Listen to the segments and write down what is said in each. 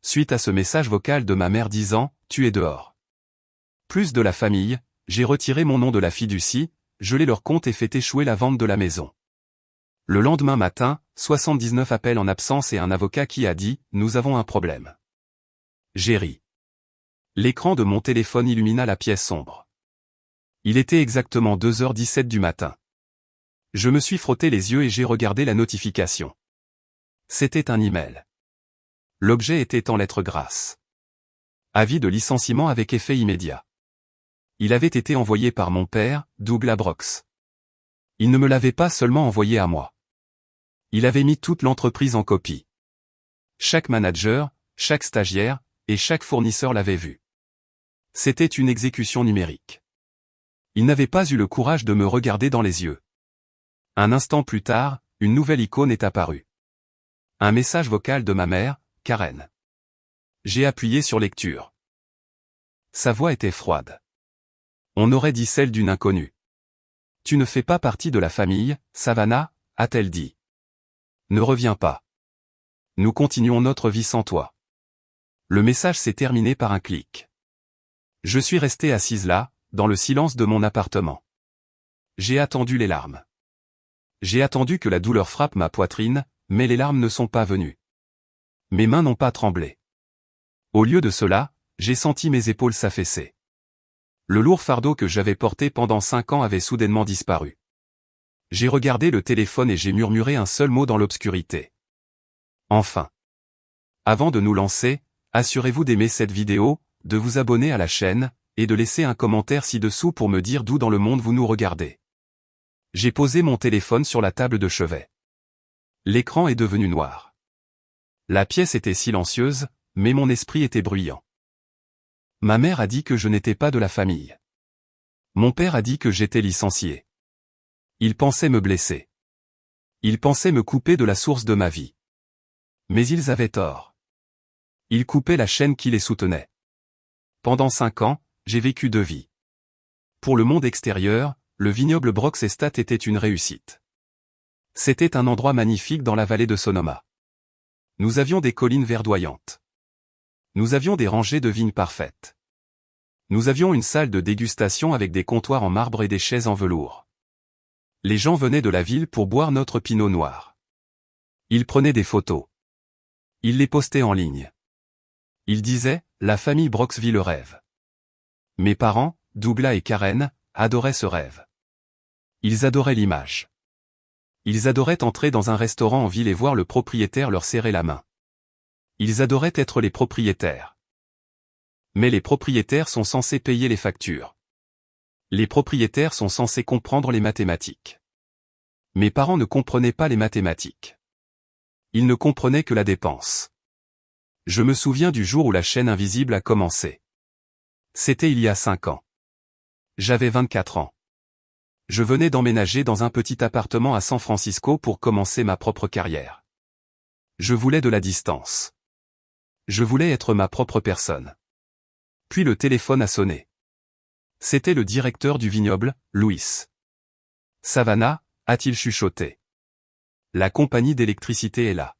suite à ce message vocal de ma mère disant « Tu es dehors ». Plus de la famille, j'ai retiré mon nom de la fiducie, gelé leur compte et fait échouer la vente de la maison. Le lendemain matin, 79 appels en absence et un avocat qui a dit « Nous avons un problème ». J'ai ri. L'écran de mon téléphone illumina la pièce sombre. Il était exactement 2h17 du matin. Je me suis frotté les yeux et j'ai regardé la notification. C'était un email. L'objet était en lettres grasses. Avis de licenciement avec effet immédiat. Il avait été envoyé par mon père, Douglas Brooks. Il ne me l'avait pas seulement envoyé à moi. Il avait mis toute l'entreprise en copie. Chaque manager, chaque stagiaire, et chaque fournisseur l'avait vu. C'était une exécution numérique. Il n'avait pas eu le courage de me regarder dans les yeux. Un instant plus tard, une nouvelle icône est apparue. Un message vocal de ma mère, Karen. J'ai appuyé sur lecture. Sa voix était froide. On aurait dit celle d'une inconnue. Tu ne fais pas partie de la famille, Savannah, a-t-elle dit. Ne reviens pas. Nous continuons notre vie sans toi. Le message s'est terminé par un clic. Je suis restée assise là, dans le silence de mon appartement. J'ai attendu les larmes. J'ai attendu que la douleur frappe ma poitrine, mais les larmes ne sont pas venues. Mes mains n'ont pas tremblé. Au lieu de cela, j'ai senti mes épaules s'affaisser. Le lourd fardeau que j'avais porté pendant 5 ans avait soudainement disparu. J'ai regardé le téléphone et j'ai murmuré un seul mot dans l'obscurité. Enfin. Avant de nous lancer, assurez-vous d'aimer cette vidéo, de vous abonner à la chaîne, et de laisser un commentaire ci-dessous pour me dire d'où dans le monde vous nous regardez. J'ai posé mon téléphone sur la table de chevet. L'écran est devenu noir. La pièce était silencieuse, mais mon esprit était bruyant. Ma mère a dit que je n'étais pas de la famille. Mon père a dit que j'étais licencié. Il pensait me blesser. Il pensait me couper de la source de ma vie. Mais ils avaient tort. Ils coupaient la chaîne qui les soutenait. Pendant 5 ans, j'ai vécu 2 vies. Pour le monde extérieur, le vignoble Brooks Estate était une réussite. C'était un endroit magnifique dans la vallée de Sonoma. Nous avions des collines verdoyantes. Nous avions des rangées de vignes parfaites. Nous avions une salle de dégustation avec des comptoirs en marbre et des chaises en velours. Les gens venaient de la ville pour boire notre pinot noir. Ils prenaient des photos. Ils les postaient en ligne. Ils disaient, la famille Brooks vit le rêve. Mes parents, Douglas et Karen, adoraient ce rêve. Ils adoraient l'image. Ils adoraient entrer dans un restaurant en ville et voir le propriétaire leur serrer la main. Ils adoraient être les propriétaires. Mais les propriétaires sont censés payer les factures. Les propriétaires sont censés comprendre les mathématiques. Mes parents ne comprenaient pas les mathématiques. Ils ne comprenaient que la dépense. Je me souviens du jour où la chaîne invisible a commencé. C'était il y a 5 ans. J'avais 24 ans. Je venais d'emménager dans un petit appartement à San Francisco pour commencer ma propre carrière. Je voulais de la distance. Je voulais être ma propre personne. Puis le téléphone a sonné. C'était le directeur du vignoble, Louis. Savannah, a-t-il chuchoté. La compagnie d'électricité est là.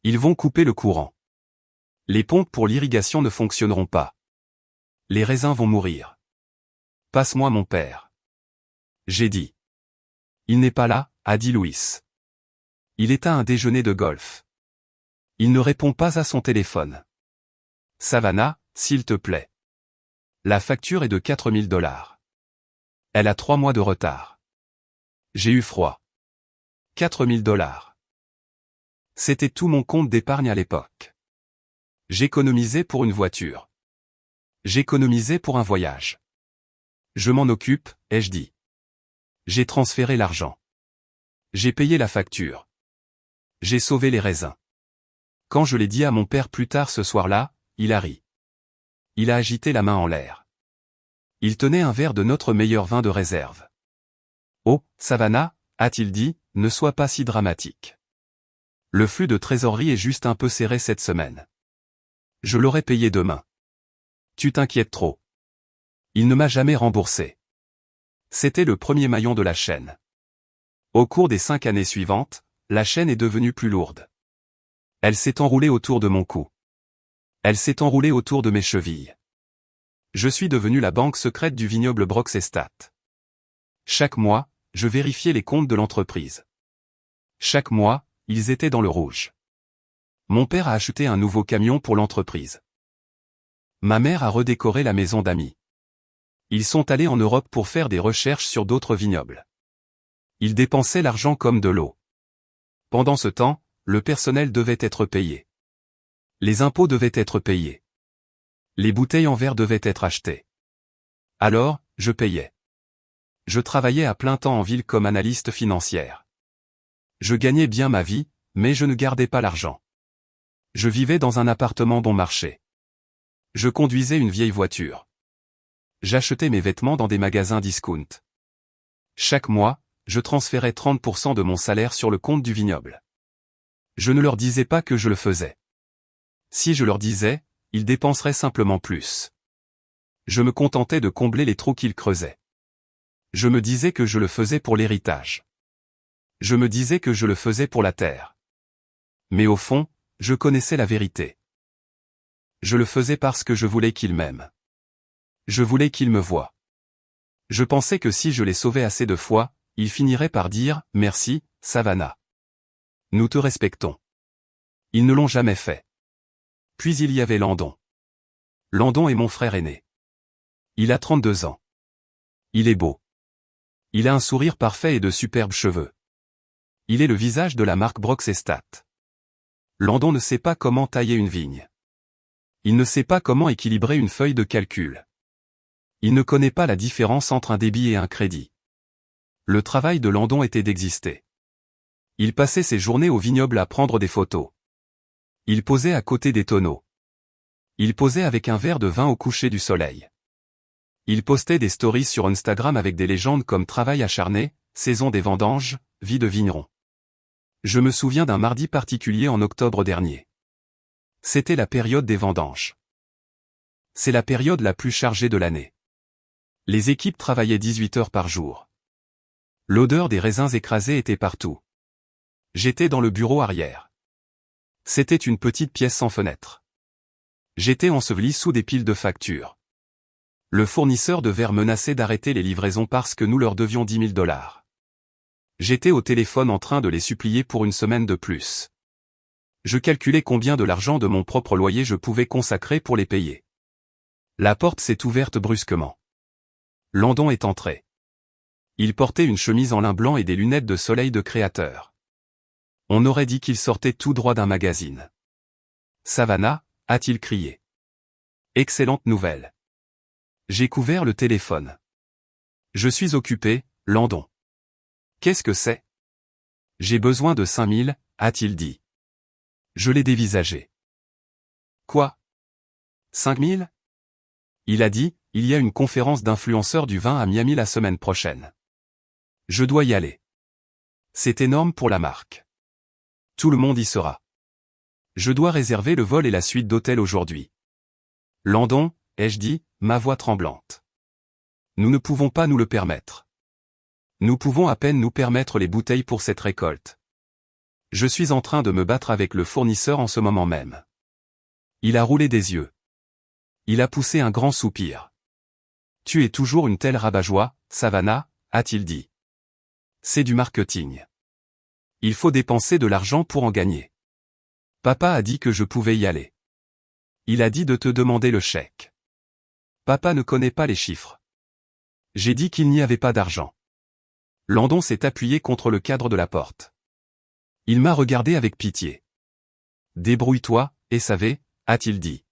Ils vont couper le courant. Les pompes pour l'irrigation ne fonctionneront pas. Les raisins vont mourir. Passe-moi mon père. J'ai dit. Il n'est pas là, a dit Louis. Il est à un déjeuner de golf. Il ne répond pas à son téléphone. Savannah, s'il te plaît. La facture est de $4000. Elle a 3 mois de retard. J'ai eu froid. $4000. C'était tout mon compte d'épargne à l'époque. J'économisais pour une voiture. J'économisais pour un voyage. Je m'en occupe, ai-je dit. J'ai transféré l'argent. J'ai payé la facture. J'ai sauvé les raisins. Quand je l'ai dit à mon père plus tard ce soir-là, il a ri. Il a agité la main en l'air. Il tenait un verre de notre meilleur vin de réserve. Oh, Savannah, a-t-il dit, ne sois pas si dramatique. Le flux de trésorerie est juste un peu serré cette semaine. Je l'aurai payé demain. Tu t'inquiètes trop. Il ne m'a jamais remboursé. C'était le premier maillon de la chaîne. Au cours des 5 années suivantes, la chaîne est devenue plus lourde. Elle s'est enroulée autour de mon cou. Elle s'est enroulée autour de mes chevilles. Je suis devenu la banque secrète du vignoble Broxestat. Chaque mois, je vérifiais les comptes de l'entreprise. Chaque mois, ils étaient dans le rouge. Mon père a acheté un nouveau camion pour l'entreprise. Ma mère a redécoré la maison d'amis. Ils sont allés en Europe pour faire des recherches sur d'autres vignobles. Ils dépensaient l'argent comme de l'eau. Pendant ce temps, le personnel devait être payé. Les impôts devaient être payés. Les bouteilles en verre devaient être achetées. Alors, je payais. Je travaillais à plein temps en ville comme analyste financière. Je gagnais bien ma vie, mais je ne gardais pas l'argent. Je vivais dans un appartement bon marché. Je conduisais une vieille voiture. J'achetais mes vêtements dans des magasins discount. Chaque mois, je transférais 30% de mon salaire sur le compte du vignoble. Je ne leur disais pas que je le faisais. Si je leur disais, ils dépenseraient simplement plus. Je me contentais de combler les trous qu'ils creusaient. Je me disais que je le faisais pour l'héritage. Je me disais que je le faisais pour la terre. Mais au fond, je connaissais la vérité. Je le faisais parce que je voulais qu'ils m'aiment. Je voulais qu'ils me voient. Je pensais que si je les sauvais assez de fois, ils finiraient par dire « Merci, Savannah. Nous te respectons ». Ils ne l'ont jamais fait. Puis il y avait Landon. Landon est mon frère aîné. Il a 32 ans. Il est beau. Il a un sourire parfait et de superbes cheveux. Il est le visage de la marque Broxestat. Landon ne sait pas comment tailler une vigne. Il ne sait pas comment équilibrer une feuille de calcul. Il ne connaît pas la différence entre un débit et un crédit. Le travail de Landon était d'exister. Il passait ses journées au vignoble à prendre des photos. Il posait à côté des tonneaux. Il posait avec un verre de vin au coucher du soleil. Il postait des stories sur Instagram avec des légendes comme travail acharné, saison des vendanges, vie de vigneron. Je me souviens d'un mardi particulier en octobre dernier. C'était la période des vendanges. C'est la période la plus chargée de l'année. Les équipes travaillaient 18 heures par jour. L'odeur des raisins écrasés était partout. J'étais dans le bureau arrière. C'était une petite pièce sans fenêtre. J'étais enseveli sous des piles de factures. Le fournisseur de verre menaçait d'arrêter les livraisons parce que nous leur devions 10 000 $. J'étais au téléphone en train de les supplier pour une semaine de plus. Je calculais combien de l'argent de mon propre loyer je pouvais consacrer pour les payer. La porte s'est ouverte brusquement. Landon est entré. Il portait une chemise en lin blanc et des lunettes de soleil de créateur. On aurait dit qu'il sortait tout droit d'un magazine. « Savannah » a-t-il crié. « Excellente nouvelle. » J'ai couvert le téléphone. « Je suis occupé, Landon. »« Qu'est-ce que c'est ? » ?»« J'ai besoin de 5 000, a-t-il dit. Je l'ai dévisagé. « Quoi ? 5 000 ?» Il a dit, il y a une conférence d'influenceurs du vin à Miami la semaine prochaine. Je dois y aller. C'est énorme pour la marque. Tout le monde y sera. Je dois réserver le vol et la suite d'hôtel aujourd'hui. Landon, ai-je dit, ma voix tremblante. Nous ne pouvons pas nous le permettre. Nous pouvons à peine nous permettre les bouteilles pour cette récolte. Je suis en train de me battre avec le fournisseur en ce moment même. Il a roulé des yeux. Il a poussé un grand soupir. Tu es toujours une telle rabat-joie, Savannah, a-t-il dit. C'est du marketing. Il faut dépenser de l'argent pour en gagner. Papa a dit que je pouvais y aller. Il a dit de te demander le chèque. Papa ne connaît pas les chiffres. J'ai dit qu'il n'y avait pas d'argent. Landon s'est appuyé contre le cadre de la porte. Il m'a regardé avec pitié. Débrouille-toi, et savez, a-t-il dit.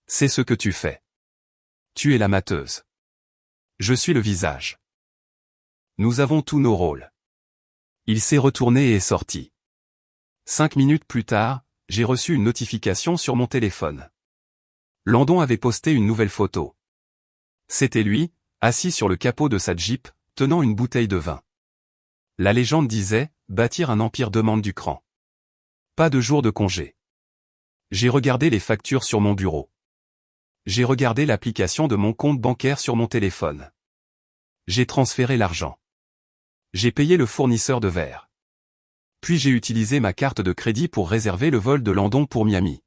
C'est ce que tu fais. Tu es la mateuse. Je suis le visage. Nous avons tous nos rôles. Il s'est retourné et est sorti. 5 minutes plus tard, j'ai reçu une notification sur mon téléphone. Landon avait posté une nouvelle photo. C'était lui, assis sur le capot de sa Jeep, tenant une bouteille de vin. La légende disait, bâtir un empire demande du cran. Pas de jour de congé. J'ai regardé les factures sur mon bureau. J'ai regardé l'application de mon compte bancaire sur mon téléphone. J'ai transféré l'argent. J'ai payé le fournisseur de verre. Puis j'ai utilisé ma carte de crédit pour réserver le vol de Landon pour Miami.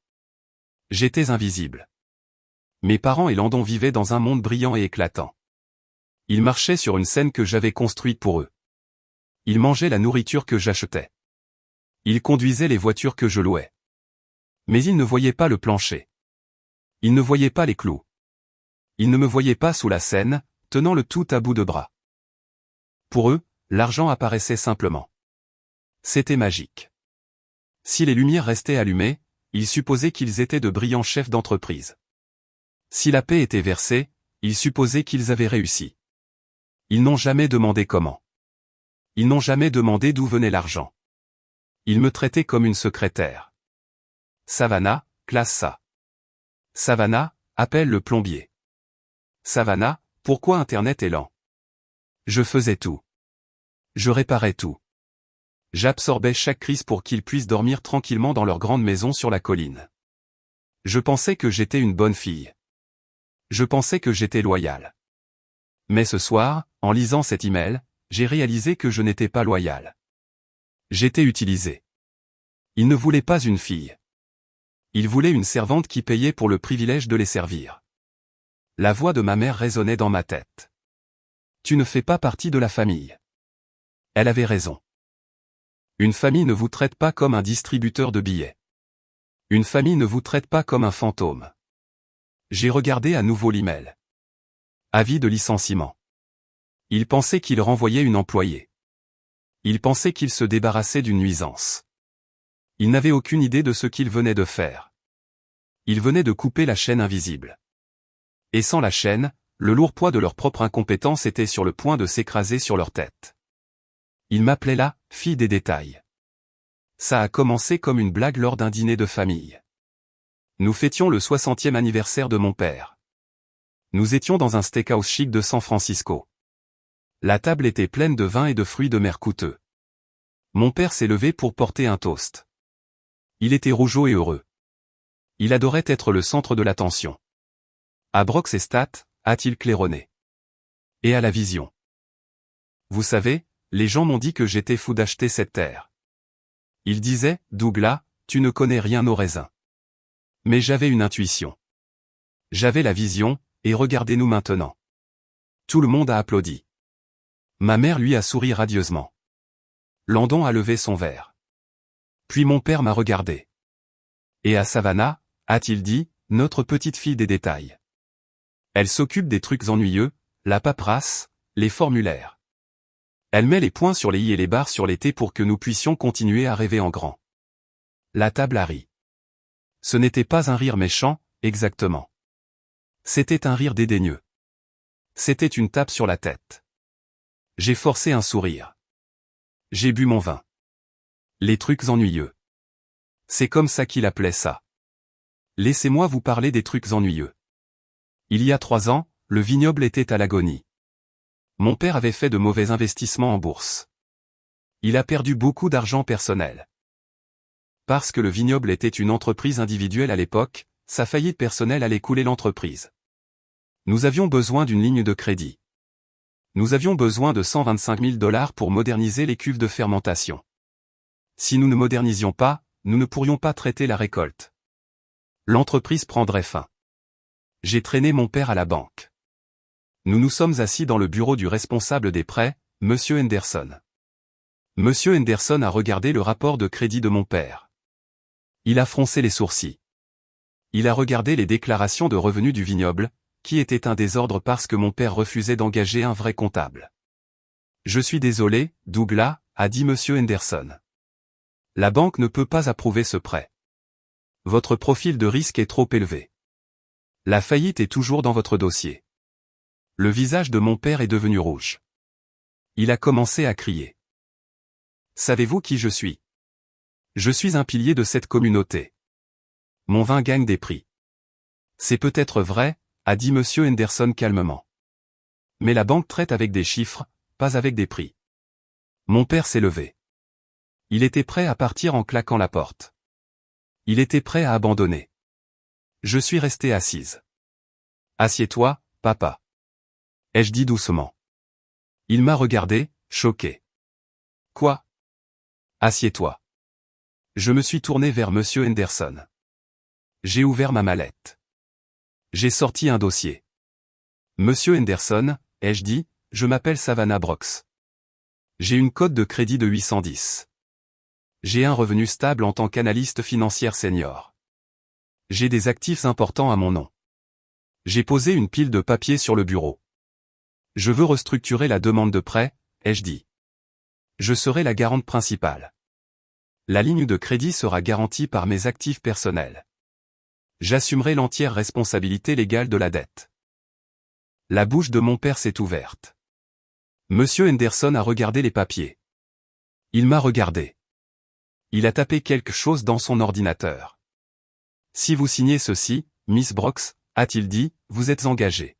J'étais invisible. Mes parents et Landon vivaient dans un monde brillant et éclatant. Ils marchaient sur une scène que j'avais construite pour eux. Ils mangeaient la nourriture que j'achetais. Ils conduisaient les voitures que je louais. Mais ils ne voyaient pas le plancher. Ils ne voyaient pas les clous. Ils ne me voyaient pas sous la scène, tenant le tout à bout de bras. Pour eux, l'argent apparaissait simplement. C'était magique. Si les lumières restaient allumées, ils supposaient qu'ils étaient de brillants chefs d'entreprise. Si la paix était versée, ils supposaient qu'ils avaient réussi. Ils n'ont jamais demandé comment. Ils n'ont jamais demandé d'où venait l'argent. Ils me traitaient comme une secrétaire. Savannah, classe ça. Savannah, appelle le plombier. Savannah, pourquoi Internet est lent? Je faisais tout. Je réparais tout. J'absorbais chaque crise pour qu'ils puissent dormir tranquillement dans leur grande maison sur la colline. Je pensais que j'étais une bonne fille. Je pensais que j'étais loyal. Mais ce soir, en lisant cet email, j'ai réalisé que je n'étais pas loyal. J'étais utilisé. Ils ne voulaient pas une fille. Ils voulaient une servante qui payait pour le privilège de les servir. La voix de ma mère résonnait dans ma tête. Tu ne fais pas partie de la famille. Elle avait raison. Une famille ne vous traite pas comme un distributeur de billets. Une famille ne vous traite pas comme un fantôme. J'ai regardé à nouveau l'email. Avis de licenciement. Il pensait qu'il renvoyait une employée. Il pensait qu'il se débarrassait d'une nuisance. Il n'avait aucune idée de ce qu'il venait de faire. Il venait de couper la chaîne invisible. Et sans la chaîne, le lourd poids de leur propre incompétence était sur le point de s'écraser sur leur tête. Il m'appelait la fille des détails. Ça a commencé comme une blague lors d'un dîner de famille. Nous fêtions le 60e anniversaire de mon père. Nous étions dans un steakhouse chic de San Francisco. La table était pleine de vin et de fruits de mer coûteux. Mon père s'est levé pour porter un toast. Il était rougeaud et heureux. Il adorait être le centre de l'attention. À Brox et Stat, a-t-il claironné. Et à la vision. Vous savez, les gens m'ont dit que j'étais fou d'acheter cette terre. Ils disaient, Douglas, tu ne connais rien aux raisins. Mais j'avais une intuition. J'avais la vision, et regardez-nous maintenant. Tout le monde a applaudi. Ma mère lui a souri radieusement. Landon a levé son verre. Puis mon père m'a regardé. Et à Savannah, a-t-il dit, notre petite fille des détails. Elle s'occupe des trucs ennuyeux, la paperasse, les formulaires. Elle met les points sur les i et les barres sur les t pour que nous puissions continuer à rêver en grand. La table a ri. Ce n'était pas un rire méchant, exactement. C'était un rire dédaigneux. C'était une tape sur la tête. J'ai forcé un sourire. J'ai bu mon vin. Les trucs ennuyeux. C'est comme ça qu'il appelait ça. Laissez-moi vous parler des trucs ennuyeux. Il y a 3 ans, le vignoble était à l'agonie. Mon père avait fait de mauvais investissements en bourse. Il a perdu beaucoup d'argent personnel. Parce que le vignoble était une entreprise individuelle à l'époque, sa faillite personnelle allait couler l'entreprise. Nous avions besoin d'une ligne de crédit. Nous avions besoin de 125 000 $ pour moderniser les cuves de fermentation. Si nous ne modernisions pas, nous ne pourrions pas traiter la récolte. L'entreprise prendrait fin. J'ai traîné mon père à la banque. Nous nous sommes assis dans le bureau du responsable des prêts, Monsieur Henderson. Monsieur Henderson a regardé le rapport de crédit de mon père. Il a froncé les sourcils. Il a regardé les déclarations de revenus du vignoble, qui étaient un désordre parce que mon père refusait d'engager un vrai comptable. Je suis désolé, Douglas, a dit Monsieur Henderson. La banque ne peut pas approuver ce prêt. Votre profil de risque est trop élevé. La faillite est toujours dans votre dossier. Le visage de mon père est devenu rouge. Il a commencé à crier. Savez-vous qui je suis? Je suis un pilier de cette communauté. Mon vin gagne des prix. C'est peut-être vrai, a dit Monsieur Henderson calmement. Mais la banque traite avec des chiffres, pas avec des prix. Mon père s'est levé. Il était prêt à partir en claquant la porte. Il était prêt à abandonner. Je suis resté assise. Assieds-toi, papa. Ai-je dit doucement. Il m'a regardé, choqué. Quoi? Assieds-toi. Je me suis tourné vers Monsieur Henderson. J'ai ouvert ma mallette. J'ai sorti un dossier. Monsieur Henderson, ai-je dit, je m'appelle Savannah Brooks. J'ai une cote de crédit de 810. J'ai un revenu stable en tant qu'analyste financière senior. J'ai des actifs importants à mon nom. J'ai posé une pile de papier sur le bureau. Je veux restructurer la demande de prêt, ai-je dit. Je serai la garante principale. La ligne de crédit sera garantie par mes actifs personnels. J'assumerai l'entière responsabilité légale de la dette. La bouche de mon père s'est ouverte. Monsieur Henderson a regardé les papiers. Il m'a regardé. Il a tapé quelque chose dans son ordinateur. Si vous signez ceci, Miss Brooks, a-t-il dit, vous êtes engagée.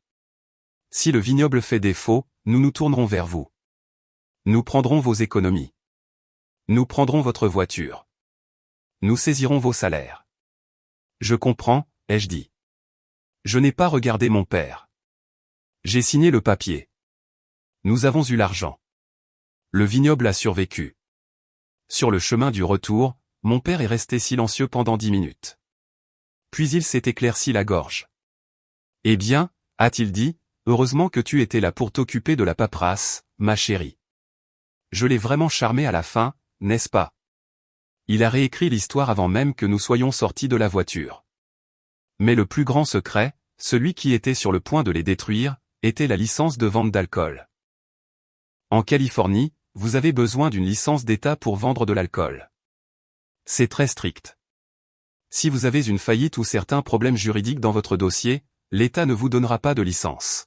Si le vignoble fait défaut, nous nous tournerons vers vous. Nous prendrons vos économies. Nous prendrons votre voiture. Nous saisirons vos salaires. Je comprends, ai-je dit. Je n'ai pas regardé mon père. J'ai signé le papier. Nous avons eu l'argent. Le vignoble a survécu. Sur le chemin du retour, mon père est resté silencieux pendant 10 minutes. Puis il s'est éclairci la gorge. Eh bien, a-t-il dit, heureusement que tu étais là pour t'occuper de la paperasse, ma chérie. Je l'ai vraiment charmé à la fin, n'est-ce pas? Il a réécrit l'histoire avant même que nous soyons sortis de la voiture. Mais le plus grand secret, celui qui était sur le point de les détruire, était la licence de vente d'alcool. En Californie, vous avez besoin d'une licence d'État pour vendre de l'alcool. C'est très strict. Si vous avez une faillite ou certains problèmes juridiques dans votre dossier, l'État ne vous donnera pas de licence.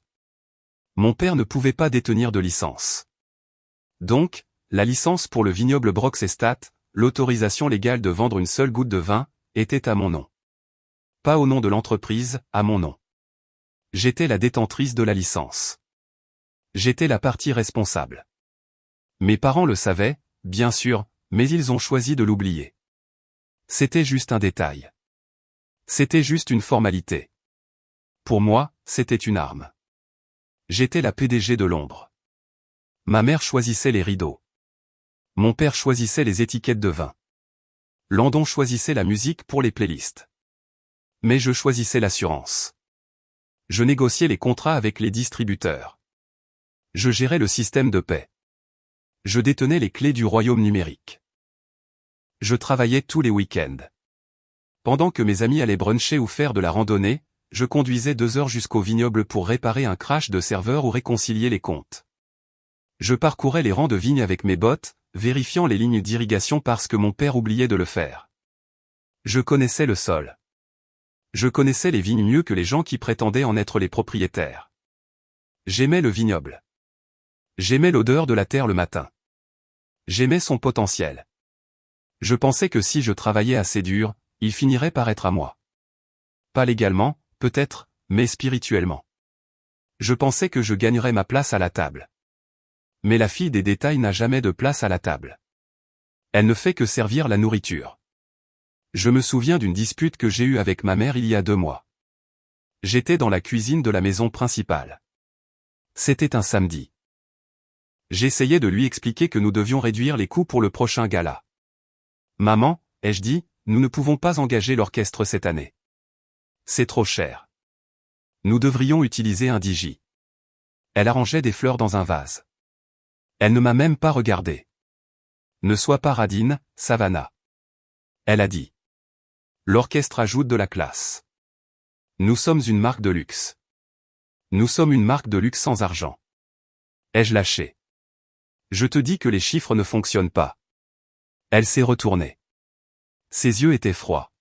Mon père ne pouvait pas détenir de licence. Donc, la licence pour le vignoble Brooks Estate, l'autorisation légale de vendre une seule goutte de vin, était à mon nom. Pas au nom de l'entreprise, à mon nom. J'étais la détentrice de la licence. J'étais la partie responsable. Mes parents le savaient, bien sûr, mais ils ont choisi de l'oublier. C'était juste un détail. C'était juste une formalité. Pour moi, c'était une arme. J'étais la PDG de l'ombre. Ma mère choisissait les rideaux. Mon père choisissait les étiquettes de vin. Landon choisissait la musique pour les playlists. Mais je choisissais l'assurance. Je négociais les contrats avec les distributeurs. Je gérais le système de paie. Je détenais les clés du royaume numérique. Je travaillais tous les week-ends. Pendant que mes amis allaient bruncher ou faire de la randonnée, je conduisais 2 heures jusqu'au vignoble pour réparer un crash de serveur ou réconcilier les comptes. Je parcourais les rangs de vignes avec mes bottes, vérifiant les lignes d'irrigation parce que mon père oubliait de le faire. Je connaissais le sol. Je connaissais les vignes mieux que les gens qui prétendaient en être les propriétaires. J'aimais le vignoble. J'aimais l'odeur de la terre le matin. J'aimais son potentiel. Je pensais que si je travaillais assez dur, il finirait par être à moi. Pas légalement, peut-être, mais spirituellement. Je pensais que je gagnerais ma place à la table. Mais la fille des détails n'a jamais de place à la table. Elle ne fait que servir la nourriture. Je me souviens d'une dispute que j'ai eue avec ma mère il y a 2 mois. J'étais dans la cuisine de la maison principale. C'était un samedi. J'essayais de lui expliquer que nous devions réduire les coûts pour le prochain gala. Maman, ai-je dit, nous ne pouvons pas engager l'orchestre cette année. C'est trop cher. Nous devrions utiliser un DJ. Elle arrangeait des fleurs dans un vase. Elle ne m'a même pas regardé. Ne sois pas radine, Savannah. Elle a dit. L'orchestre ajoute de la classe. Nous sommes une marque de luxe. Nous sommes une marque de luxe sans argent. Ai-je lâché? Je te dis que les chiffres ne fonctionnent pas. Elle s'est retournée. Ses yeux étaient froids.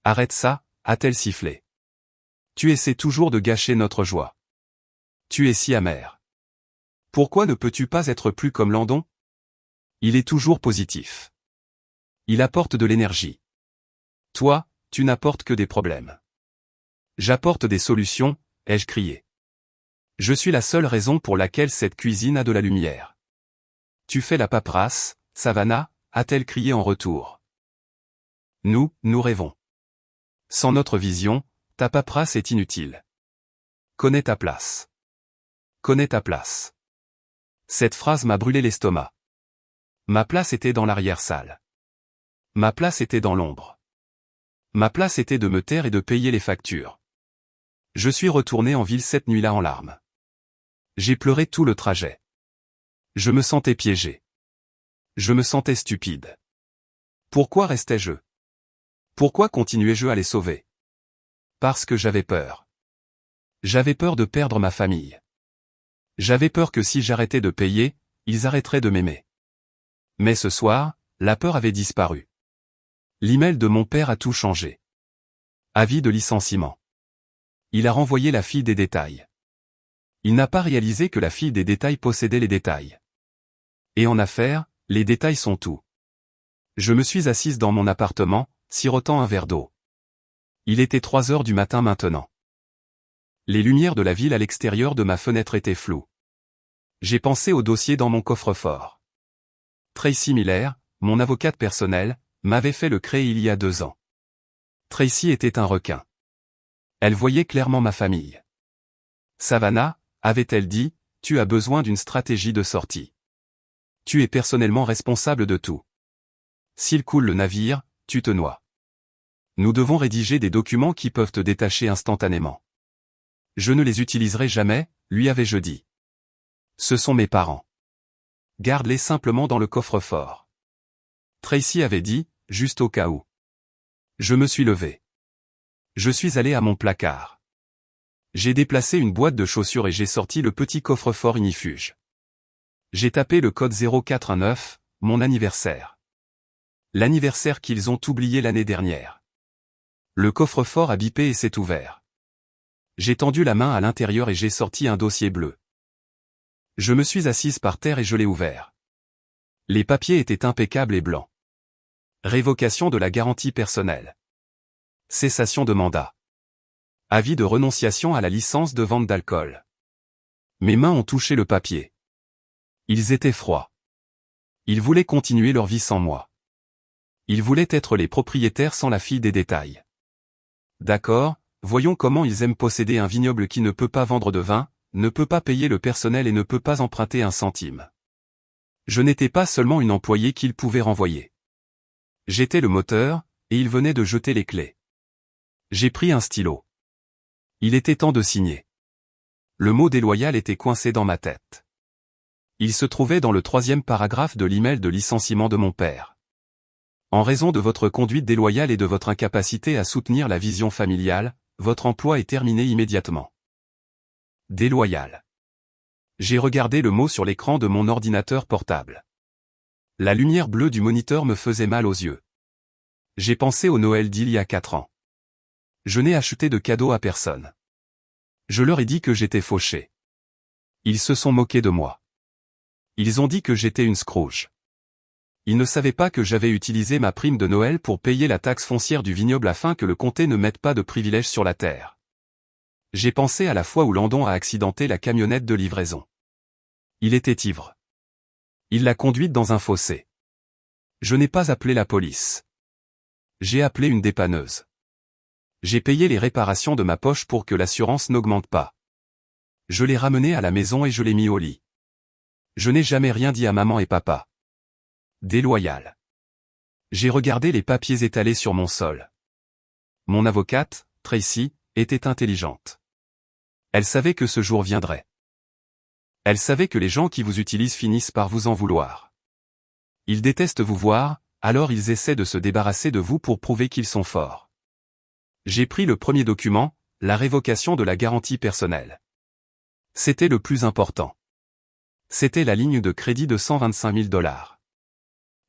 Arrête ça, a-t-elle sifflé. Tu essaies toujours de gâcher notre joie. Tu es si amer. Pourquoi ne peux-tu pas être plus comme Landon? Il est toujours positif. Il apporte de l'énergie. Toi, tu n'apportes que des problèmes. J'apporte des solutions, ai-je crié. Je suis la seule raison pour laquelle cette cuisine a de la lumière. Tu fais la paperasse, Savannah, a-t-elle crié en retour. Nous rêvons. Sans notre vision, ta paperasse est inutile. Connais ta place. Connais ta place. Cette phrase m'a brûlé l'estomac. Ma place était dans l'arrière-salle. Ma place était dans l'ombre. Ma place était de me taire et de payer les factures. Je suis retourné en ville cette nuit-là en larmes. J'ai pleuré tout le trajet. Je me sentais piégé. Je me sentais stupide. Pourquoi restais-je? Pourquoi continuais-je à les sauver? Parce que j'avais peur. J'avais peur de perdre ma famille. J'avais peur que si j'arrêtais de payer, ils arrêteraient de m'aimer. Mais ce soir, la peur avait disparu. L'email de mon père a tout changé. Avis de licenciement. Il a renvoyé la fille des détails. Il n'a pas réalisé que la fille des détails possédait les détails. Et en affaires, les détails sont tout. Je me suis assise dans mon appartement, sirotant un verre d'eau. Il était 3 heures du matin maintenant. Les lumières de la ville à l'extérieur de ma fenêtre étaient floues. J'ai pensé au dossier dans mon coffre-fort. Tracy Miller, mon avocate personnelle, m'avait fait le créer il y a 2 ans. Tracy était un requin. Elle voyait clairement ma famille. Savannah, avait-elle dit, tu as besoin d'une stratégie de sortie. Tu es personnellement responsable de tout. S'il coule le navire, tu te noies. Nous devons rédiger des documents qui peuvent te détacher instantanément. Je ne les utiliserai jamais, lui avais-je dit. Ce sont mes parents. Garde-les simplement dans le coffre-fort. Tracy avait dit, juste au cas où. Je me suis levé. Je suis allé à mon placard. J'ai déplacé une boîte de chaussures et j'ai sorti le petit coffre-fort ignifuge. J'ai tapé le code 0419, mon anniversaire. L'anniversaire qu'ils ont oublié l'année dernière. Le coffre-fort a bipé et s'est ouvert. J'ai tendu la main à l'intérieur et j'ai sorti un dossier bleu. Je me suis assise par terre et je l'ai ouvert. Les papiers étaient impeccables et blancs. Révocation de la garantie personnelle. Cessation de mandat. Avis de renonciation à la licence de vente d'alcool. Mes mains ont touché le papier. Ils étaient froids. Ils voulaient continuer leur vie sans moi. Ils voulaient être les propriétaires sans la fille des détails. D'accord, voyons comment ils aiment posséder un vignoble qui ne peut pas vendre de vin, ne peut pas payer le personnel et ne peut pas emprunter un centime. Je n'étais pas seulement une employée qu'ils pouvaient renvoyer. J'étais le moteur, et ils venaient de jeter les clés. J'ai pris un stylo. Il était temps de signer. Le mot déloyal était coincé dans ma tête. Il se trouvait dans le 3e paragraphe de l'email de licenciement de mon père. En raison de votre conduite déloyale et de votre incapacité à soutenir la vision familiale, votre emploi est terminé immédiatement. Déloyal. J'ai regardé le mot sur l'écran de mon ordinateur portable. La lumière bleue du moniteur me faisait mal aux yeux. J'ai pensé au Noël d'il y a 4 ans. Je n'ai acheté de cadeaux à personne. Je leur ai dit que j'étais fauché. Ils se sont moqués de moi. Ils ont dit que j'étais une Scrooge. Ils ne savaient pas que j'avais utilisé ma prime de Noël pour payer la taxe foncière du vignoble afin que le comté ne mette pas de privilèges sur la terre. J'ai pensé à la fois où Landon a accidenté la camionnette de livraison. Il était ivre. Il l'a conduite dans un fossé. Je n'ai pas appelé la police. J'ai appelé une dépanneuse. J'ai payé les réparations de ma poche pour que l'assurance n'augmente pas. Je l'ai ramené à la maison et je l'ai mis au lit. Je n'ai jamais rien dit à maman et papa. Déloyal. J'ai regardé les papiers étalés sur mon sol. Mon avocate, Tracy, était intelligente. Elle savait que ce jour viendrait. Elle savait que les gens qui vous utilisent finissent par vous en vouloir. Ils détestent vous voir, alors ils essaient de se débarrasser de vous pour prouver qu'ils sont forts. J'ai pris le premier document, la révocation de la garantie personnelle. C'était le plus important. C'était la ligne de crédit de 125 000 $.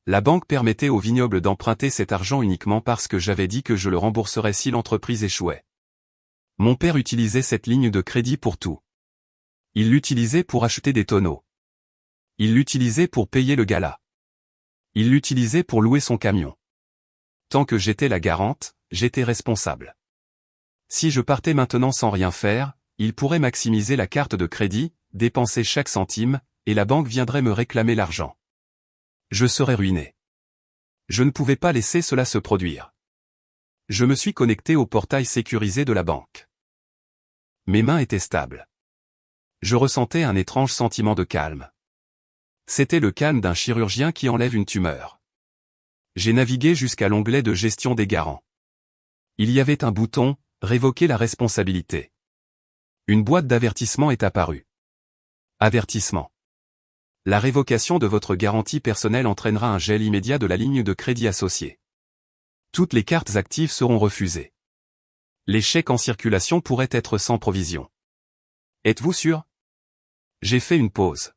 La banque permettait au vignoble d'emprunter cet argent uniquement parce que j'avais dit que je le rembourserais si l'entreprise échouait. Mon père utilisait cette ligne de crédit pour tout. Il l'utilisait pour acheter des tonneaux. Il l'utilisait pour payer le gala. Il l'utilisait pour louer son camion. Tant que j'étais la garante, j'étais responsable. Si je partais maintenant sans rien faire, il pourrait maximiser la carte de crédit, dépenser chaque centime, et la banque viendrait me réclamer l'argent. Je serais ruiné. Je ne pouvais pas laisser cela se produire. Je me suis connecté au portail sécurisé de la banque. Mes mains étaient stables. Je ressentais un étrange sentiment de calme. C'était le calme d'un chirurgien qui enlève une tumeur. J'ai navigué jusqu'à l'onglet de gestion des garants. Il y avait un bouton « Révoquer la responsabilité ». Une boîte d'avertissement est apparue. Avertissement. La révocation de votre garantie personnelle entraînera un gel immédiat de la ligne de crédit associée. Toutes les cartes actives seront refusées. Les chèques en circulation pourraient être sans provision. Êtes-vous sûr? J'ai fait une pause.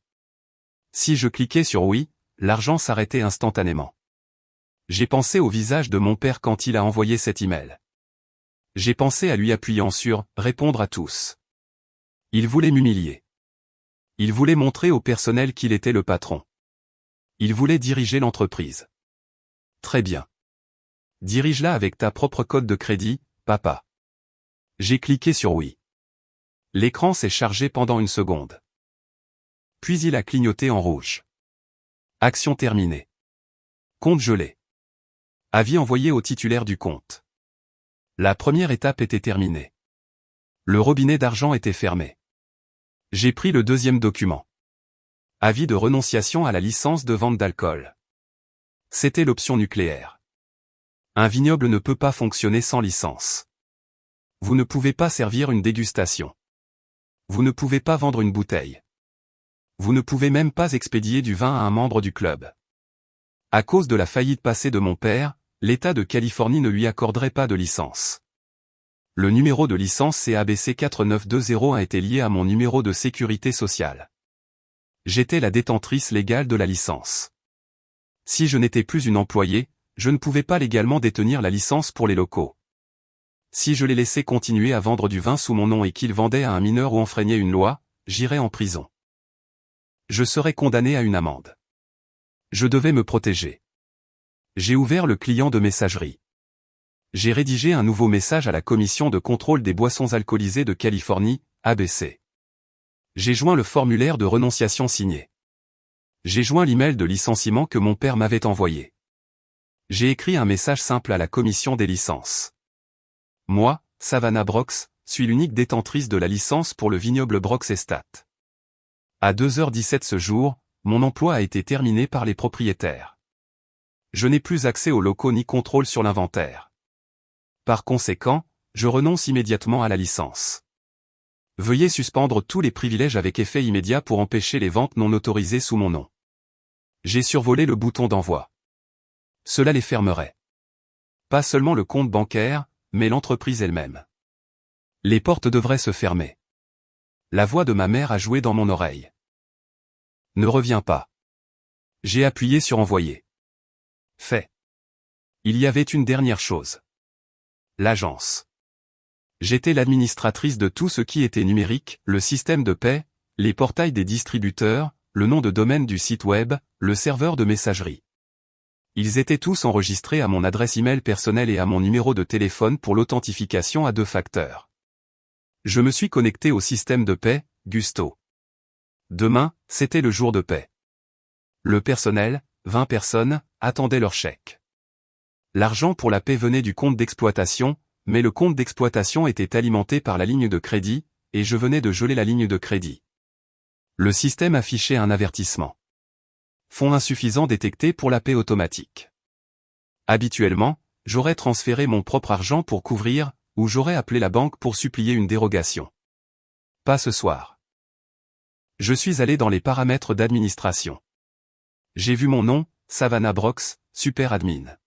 Si je cliquais sur oui, l'argent s'arrêtait instantanément. J'ai pensé au visage de mon père quand il a envoyé cet email. J'ai pensé à lui appuyant sur « Répondre à tous ». Il voulait m'humilier. Il voulait montrer au personnel qu'il était le patron. Il voulait diriger l'entreprise. Très bien. Dirige-la avec ta propre code de crédit, papa. J'ai cliqué sur oui. L'écran s'est chargé pendant une seconde. Puis il a clignoté en rouge. Action terminée. Compte gelé. Avis envoyé au titulaire du compte. La première étape était terminée. Le robinet d'argent était fermé. J'ai pris le deuxième document. Avis de renonciation à la licence de vente d'alcool. C'était l'option nucléaire. Un vignoble ne peut pas fonctionner sans licence. Vous ne pouvez pas servir une dégustation. Vous ne pouvez pas vendre une bouteille. Vous ne pouvez même pas expédier du vin à un membre du club. À cause de la faillite passée de mon père, l'État de Californie ne lui accorderait pas de licence. Le numéro de licence CABC 4920 a été lié à mon numéro de sécurité sociale. J'étais la détentrice légale de la licence. Si je n'étais plus une employée, je ne pouvais pas légalement détenir la licence pour les locaux. Si je les laissais continuer à vendre du vin sous mon nom et qu'ils vendaient à un mineur ou enfreignaient une loi, j'irais en prison. Je serais condamné à une amende. Je devais me protéger. J'ai ouvert le client de messagerie. J'ai rédigé un nouveau message à la Commission de contrôle des boissons alcoolisées de Californie, ABC. J'ai joint le formulaire de renonciation signé. J'ai joint l'email de licenciement que mon père m'avait envoyé. J'ai écrit un message simple à la commission des licences. Moi, Savannah Brox, suis l'unique détentrice de la licence pour le vignoble Brox Estate. À 2h17 ce jour, mon emploi a été terminé par les propriétaires. Je n'ai plus accès aux locaux ni contrôle sur l'inventaire. Par conséquent, je renonce immédiatement à la licence. Veuillez suspendre tous les privilèges avec effet immédiat pour empêcher les ventes non autorisées sous mon nom. J'ai survolé le bouton d'envoi. Cela les fermerait. Pas seulement le compte bancaire, mais l'entreprise elle-même. Les portes devraient se fermer. La voix de ma mère a joué dans mon oreille. Ne reviens pas. J'ai appuyé sur envoyer. Fait. Il y avait une dernière chose. L'agence. J'étais l'administratrice de tout ce qui était numérique, le système de paie, les portails des distributeurs, le nom de domaine du site web, le serveur de messagerie. Ils étaient tous enregistrés à mon adresse email personnelle et à mon numéro de téléphone pour l'authentification à 2 facteurs. Je me suis connecté au système de paie, Gusto. Demain, c'était le jour de paie. Le personnel, 20 personnes, attendait leur chèque. L'argent pour la paie venait du compte d'exploitation, mais le compte d'exploitation était alimenté par la ligne de crédit, et je venais de geler la ligne de crédit. Le système affichait un avertissement. Fonds insuffisants détectés pour la paie automatique. Habituellement, j'aurais transféré mon propre argent pour couvrir, ou j'aurais appelé la banque pour supplier une dérogation. Pas ce soir. Je suis allé dans les paramètres d'administration. J'ai vu mon nom, Savannah Brox, super admin.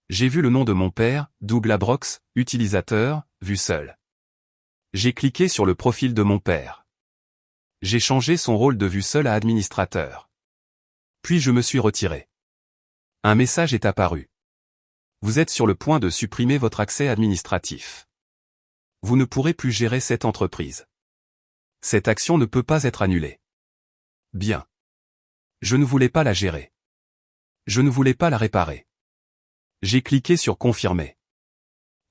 J'ai vu le nom de mon père, Douglas Brox, utilisateur, vue seule. J'ai cliqué sur le profil de mon père. J'ai changé son rôle de vue seule à administrateur. Puis je me suis retiré. Un message est apparu. Vous êtes sur le point de supprimer votre accès administratif. Vous ne pourrez plus gérer cette entreprise. Cette action ne peut pas être annulée. Bien. Je ne voulais pas la gérer. Je ne voulais pas la réparer. J'ai cliqué sur confirmer.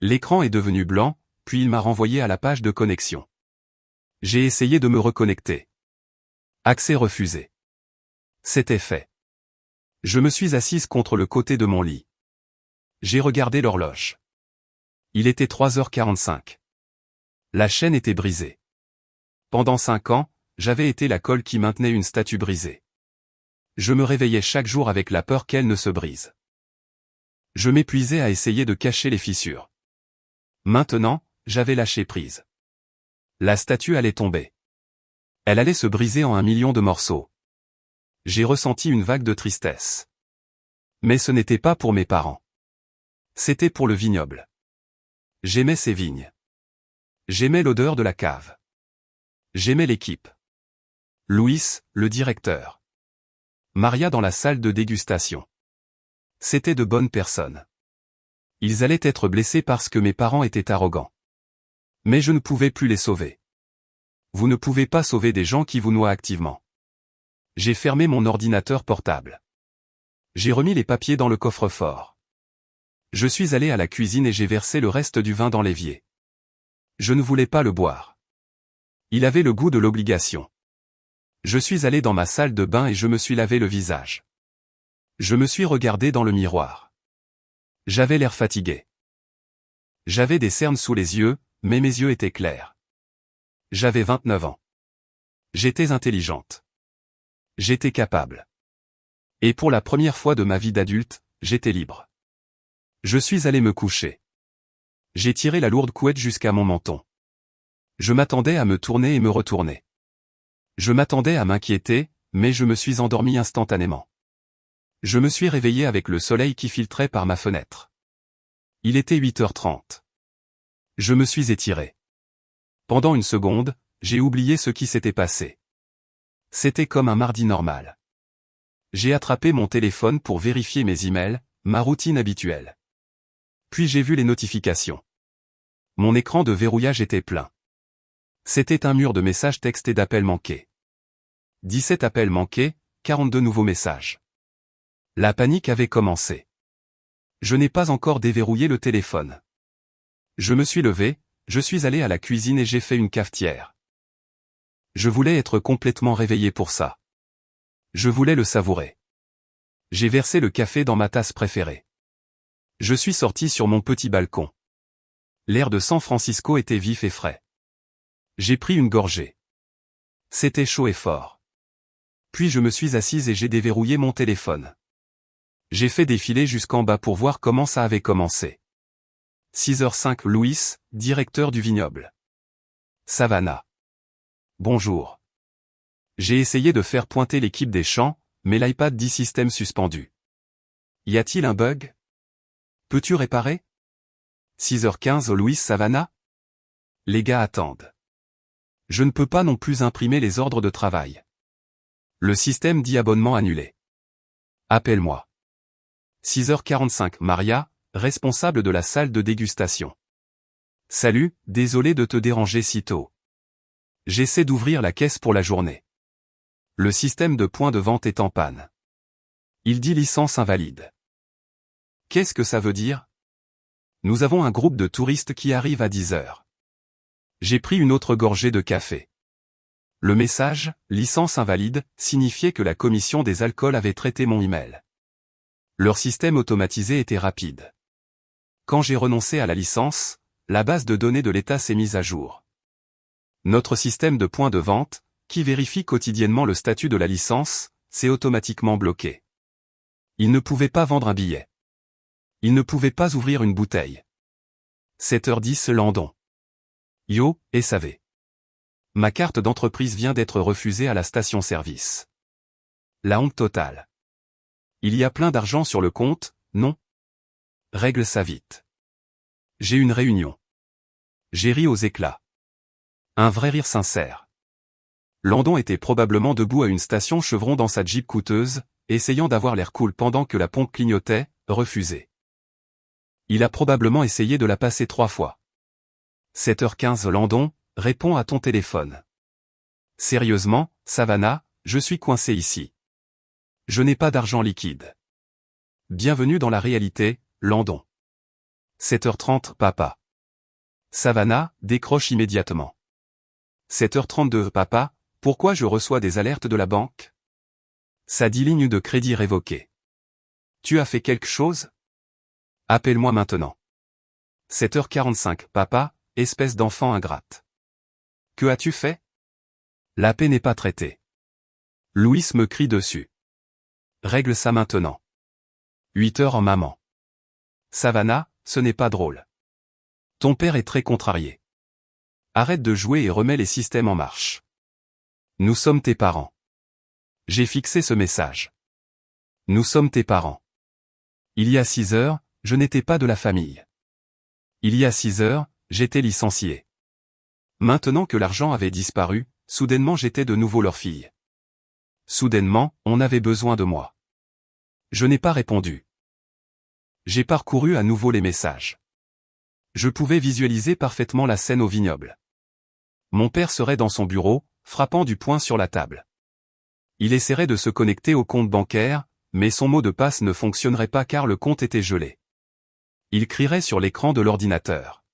L'écran est devenu blanc, puis il m'a renvoyé à la page de connexion. J'ai essayé de me reconnecter. Accès refusé. C'était fait. Je me suis assise contre le côté de mon lit. J'ai regardé l'horloge. Il était 3h45. La chaîne était brisée. Pendant 5 ans, j'avais été la colle qui maintenait une statue brisée. Je me réveillais chaque jour avec la peur qu'elle ne se brise. Je m'épuisais à essayer de cacher les fissures. Maintenant, j'avais lâché prise. La statue allait tomber. Elle allait se briser en 1 million de morceaux. J'ai ressenti une vague de tristesse. Mais ce n'était pas pour mes parents. C'était pour le vignoble. J'aimais ces vignes. J'aimais l'odeur de la cave. J'aimais l'équipe. Louis, le directeur. Maria dans la salle de dégustation. C'étaient de bonnes personnes. Ils allaient être blessés parce que mes parents étaient arrogants. Mais je ne pouvais plus les sauver. Vous ne pouvez pas sauver des gens qui vous noient activement. J'ai fermé mon ordinateur portable. J'ai remis les papiers dans le coffre-fort. Je suis allé à la cuisine et j'ai versé le reste du vin dans l'évier. Je ne voulais pas le boire. Il avait le goût de l'obligation. Je suis allé dans ma salle de bain et je me suis lavé le visage. Je me suis regardé dans le miroir. J'avais l'air fatigué. J'avais des cernes sous les yeux, mais mes yeux étaient clairs. J'avais 29 ans. J'étais intelligente. J'étais capable. Et pour la première fois de ma vie d'adulte, j'étais libre. Je suis allé me coucher. J'ai tiré la lourde couette jusqu'à mon menton. Je m'attendais à me tourner et me retourner. Je m'attendais à m'inquiéter, mais je me suis endormi instantanément. Je me suis réveillé avec le soleil qui filtrait par ma fenêtre. Il était 8h30. Je me suis étiré. Pendant une seconde, j'ai oublié ce qui s'était passé. C'était comme un mardi normal. J'ai attrapé mon téléphone pour vérifier mes emails, ma routine habituelle. Puis j'ai vu les notifications. Mon écran de verrouillage était plein. C'était un mur de messages textes et d'appels manqués. 17 appels manqués, 42 nouveaux messages. La panique avait commencé. Je n'ai pas encore déverrouillé le téléphone. Je me suis levé, je suis allé à la cuisine et j'ai fait une cafetière. Je voulais être complètement réveillé pour ça. Je voulais le savourer. J'ai versé le café dans ma tasse préférée. Je suis sorti sur mon petit balcon. L'air de San Francisco était vif et frais. J'ai pris une gorgée. C'était chaud et fort. Puis je me suis assise et j'ai déverrouillé mon téléphone. J'ai fait défiler jusqu'en bas pour voir comment ça avait commencé. 6h05 Louis, directeur du vignoble. Savannah. Bonjour. J'ai essayé de faire pointer l'équipe des champs, mais l'iPad dit système suspendu. Y a-t-il un bug? Peux-tu réparer? 6h15 Louis Savannah? Les gars attendent. Je ne peux pas non plus imprimer les ordres de travail. Le système dit abonnement annulé. Appelle-moi. 6h45 Maria, responsable de la salle de dégustation. Salut, désolé de te déranger si tôt. J'essaie d'ouvrir la caisse pour la journée. Le système de point de vente est en panne. Il dit licence invalide. Qu'est-ce que ça veut dire? Nous avons un groupe de touristes qui arrive à 10h. J'ai pris une autre gorgée de café. Le message, licence invalide, signifiait que la commission des alcools avait traité mon email. Leur système automatisé était rapide. Quand j'ai renoncé à la licence, la base de données de l'État s'est mise à jour. Notre système de points de vente, qui vérifie quotidiennement le statut de la licence, s'est automatiquement bloqué. Il ne pouvait pas vendre un billet. Il ne pouvait pas ouvrir une bouteille. 7h10 Landon. Yo, SAV. Ma carte d'entreprise vient d'être refusée à la station-service. La honte totale. Il y a plein d'argent sur le compte, non? Règle ça vite. J'ai une réunion. J'ai ri aux éclats. Un vrai rire sincère. Landon était probablement debout à une station Chevron dans sa Jeep coûteuse, essayant d'avoir l'air cool pendant que la pompe clignotait, refusé. Il a probablement essayé de la passer 3 fois. 7h15 Landon, réponds à ton téléphone. Sérieusement, Savannah, je suis coincé ici. Je n'ai pas d'argent liquide. Bienvenue dans la réalité, Landon. 7h30 Papa. Savannah, décroche immédiatement. 7h32 Papa, pourquoi je reçois des alertes de la banque? Ça dit ligne de crédit révoquée. Tu as fait quelque chose? Appelle-moi maintenant. 7h45 Papa, espèce d'enfant ingrate. Que as-tu fait? La paix n'est pas traitée. Louis me crie dessus. Règle ça maintenant. 8h en maman. Savannah, ce n'est pas drôle. Ton père est très contrarié. Arrête de jouer et remets les systèmes en marche. Nous sommes tes parents. J'ai fixé ce message. Nous sommes tes parents. Il y a 6 heures, je n'étais pas de la famille. Il y a 6 heures, j'étais licencié. Maintenant que l'argent avait disparu, soudainement j'étais de nouveau leur fille. Soudainement, on avait besoin de moi. Je n'ai pas répondu. J'ai parcouru à nouveau les messages. Je pouvais visualiser parfaitement la scène au vignoble. Mon père serait dans son bureau, frappant du poing sur la table. Il essaierait de se connecter au compte bancaire, mais son mot de passe ne fonctionnerait pas car le compte était gelé. Il crierait sur l'écran de l'ordinateur.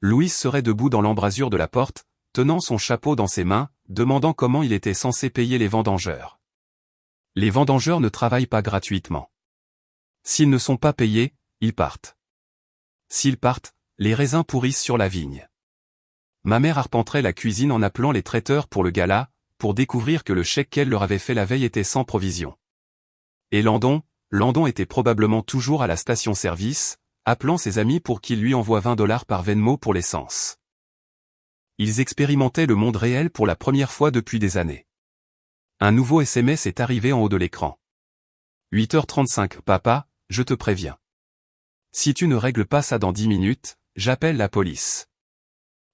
Louise serait debout dans l'embrasure de la porte, tenant son chapeau dans ses mains, demandant comment il était censé payer les vendangeurs. Les vendangeurs ne travaillent pas gratuitement. S'ils ne sont pas payés, ils partent. S'ils partent, les raisins pourrissent sur la vigne. Ma mère arpenterait la cuisine en appelant les traiteurs pour le gala, pour découvrir que le chèque qu'elle leur avait fait la veille était sans provision. Et Landon était probablement toujours à la station-service, appelant ses amis pour qu'ils lui envoient $20 par Venmo pour l'essence. Ils expérimentaient le monde réel pour la première fois depuis des années. Un nouveau SMS est arrivé en haut de l'écran. 8h35, papa, je te préviens. Si tu ne règles pas ça dans 10 minutes, j'appelle la police.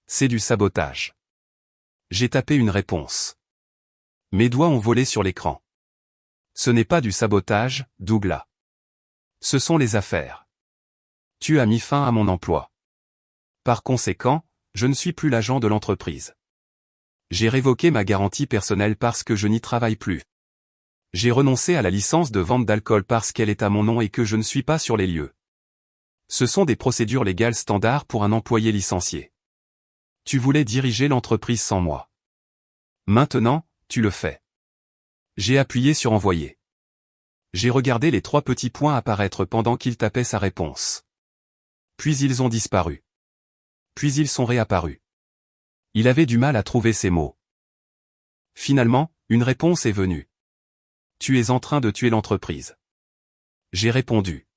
C'est du sabotage. J'ai tapé une réponse. Mes doigts ont volé sur l'écran. Ce n'est pas du sabotage, Douglas. Ce sont les affaires. Tu as mis fin à mon emploi. Par conséquent, je ne suis plus l'agent de l'entreprise. J'ai révoqué ma garantie personnelle parce que je n'y travaille plus. J'ai renoncé à la licence de vente d'alcool parce qu'elle est à mon nom et que je ne suis pas sur les lieux. Ce sont des procédures légales standards pour un employé licencié. Tu voulais diriger l'entreprise sans moi. Maintenant, tu le fais. J'ai appuyé sur envoyer. J'ai regardé les 3 petits points apparaître pendant qu'il tapait sa réponse. Puis ils ont disparu. Puis ils sont réapparus. Il avait du mal à trouver ses mots. Finalement, une réponse est venue. Tu es en train de tuer l'entreprise. J'ai répondu.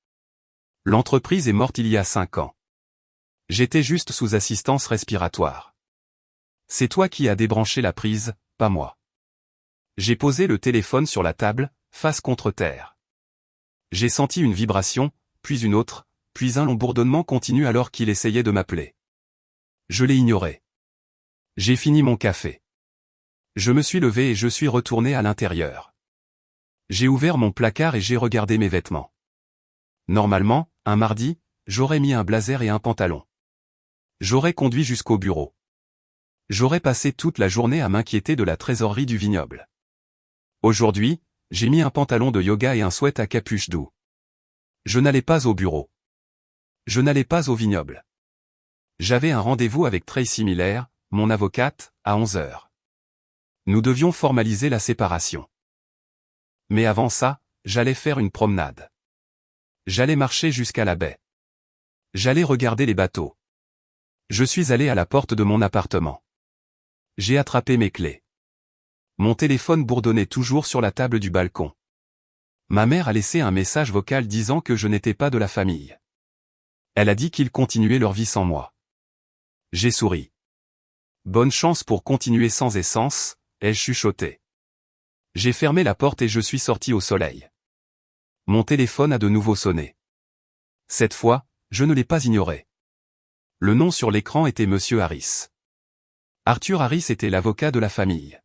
L'entreprise est morte il y a 5 ans. J'étais juste sous assistance respiratoire. C'est toi qui as débranché la prise, pas moi. J'ai posé le téléphone sur la table, face contre terre. J'ai senti une vibration, puis une autre, puis un long bourdonnement continu alors qu'il essayait de m'appeler. Je l'ai ignoré. J'ai fini mon café. Je me suis levé et je suis retourné à l'intérieur. J'ai ouvert mon placard et j'ai regardé mes vêtements. Normalement, un mardi, j'aurais mis un blazer et un pantalon. J'aurais conduit jusqu'au bureau. J'aurais passé toute la journée à m'inquiéter de la trésorerie du vignoble. Aujourd'hui, j'ai mis un pantalon de yoga et un sweat à capuche doux. Je n'allais pas au bureau. Je n'allais pas au vignoble. J'avais un rendez-vous avec Tracy Miller, mon avocate, à 11h. Nous devions formaliser la séparation. Mais avant ça, j'allais faire une promenade. J'allais marcher jusqu'à la baie. J'allais regarder les bateaux. Je suis allé à la porte de mon appartement. J'ai attrapé mes clés. Mon téléphone bourdonnait toujours sur la table du balcon. Ma mère a laissé un message vocal disant que je n'étais pas de la famille. Elle a dit qu'ils continuaient leur vie sans moi. J'ai souri. Bonne chance pour continuer sans essence, ai-je chuchoté. J'ai fermé la porte et je suis sorti au soleil. Mon téléphone a de nouveau sonné. Cette fois, je ne l'ai pas ignoré. Le nom sur l'écran était Monsieur Harris. Arthur Harris était l'avocat de la famille.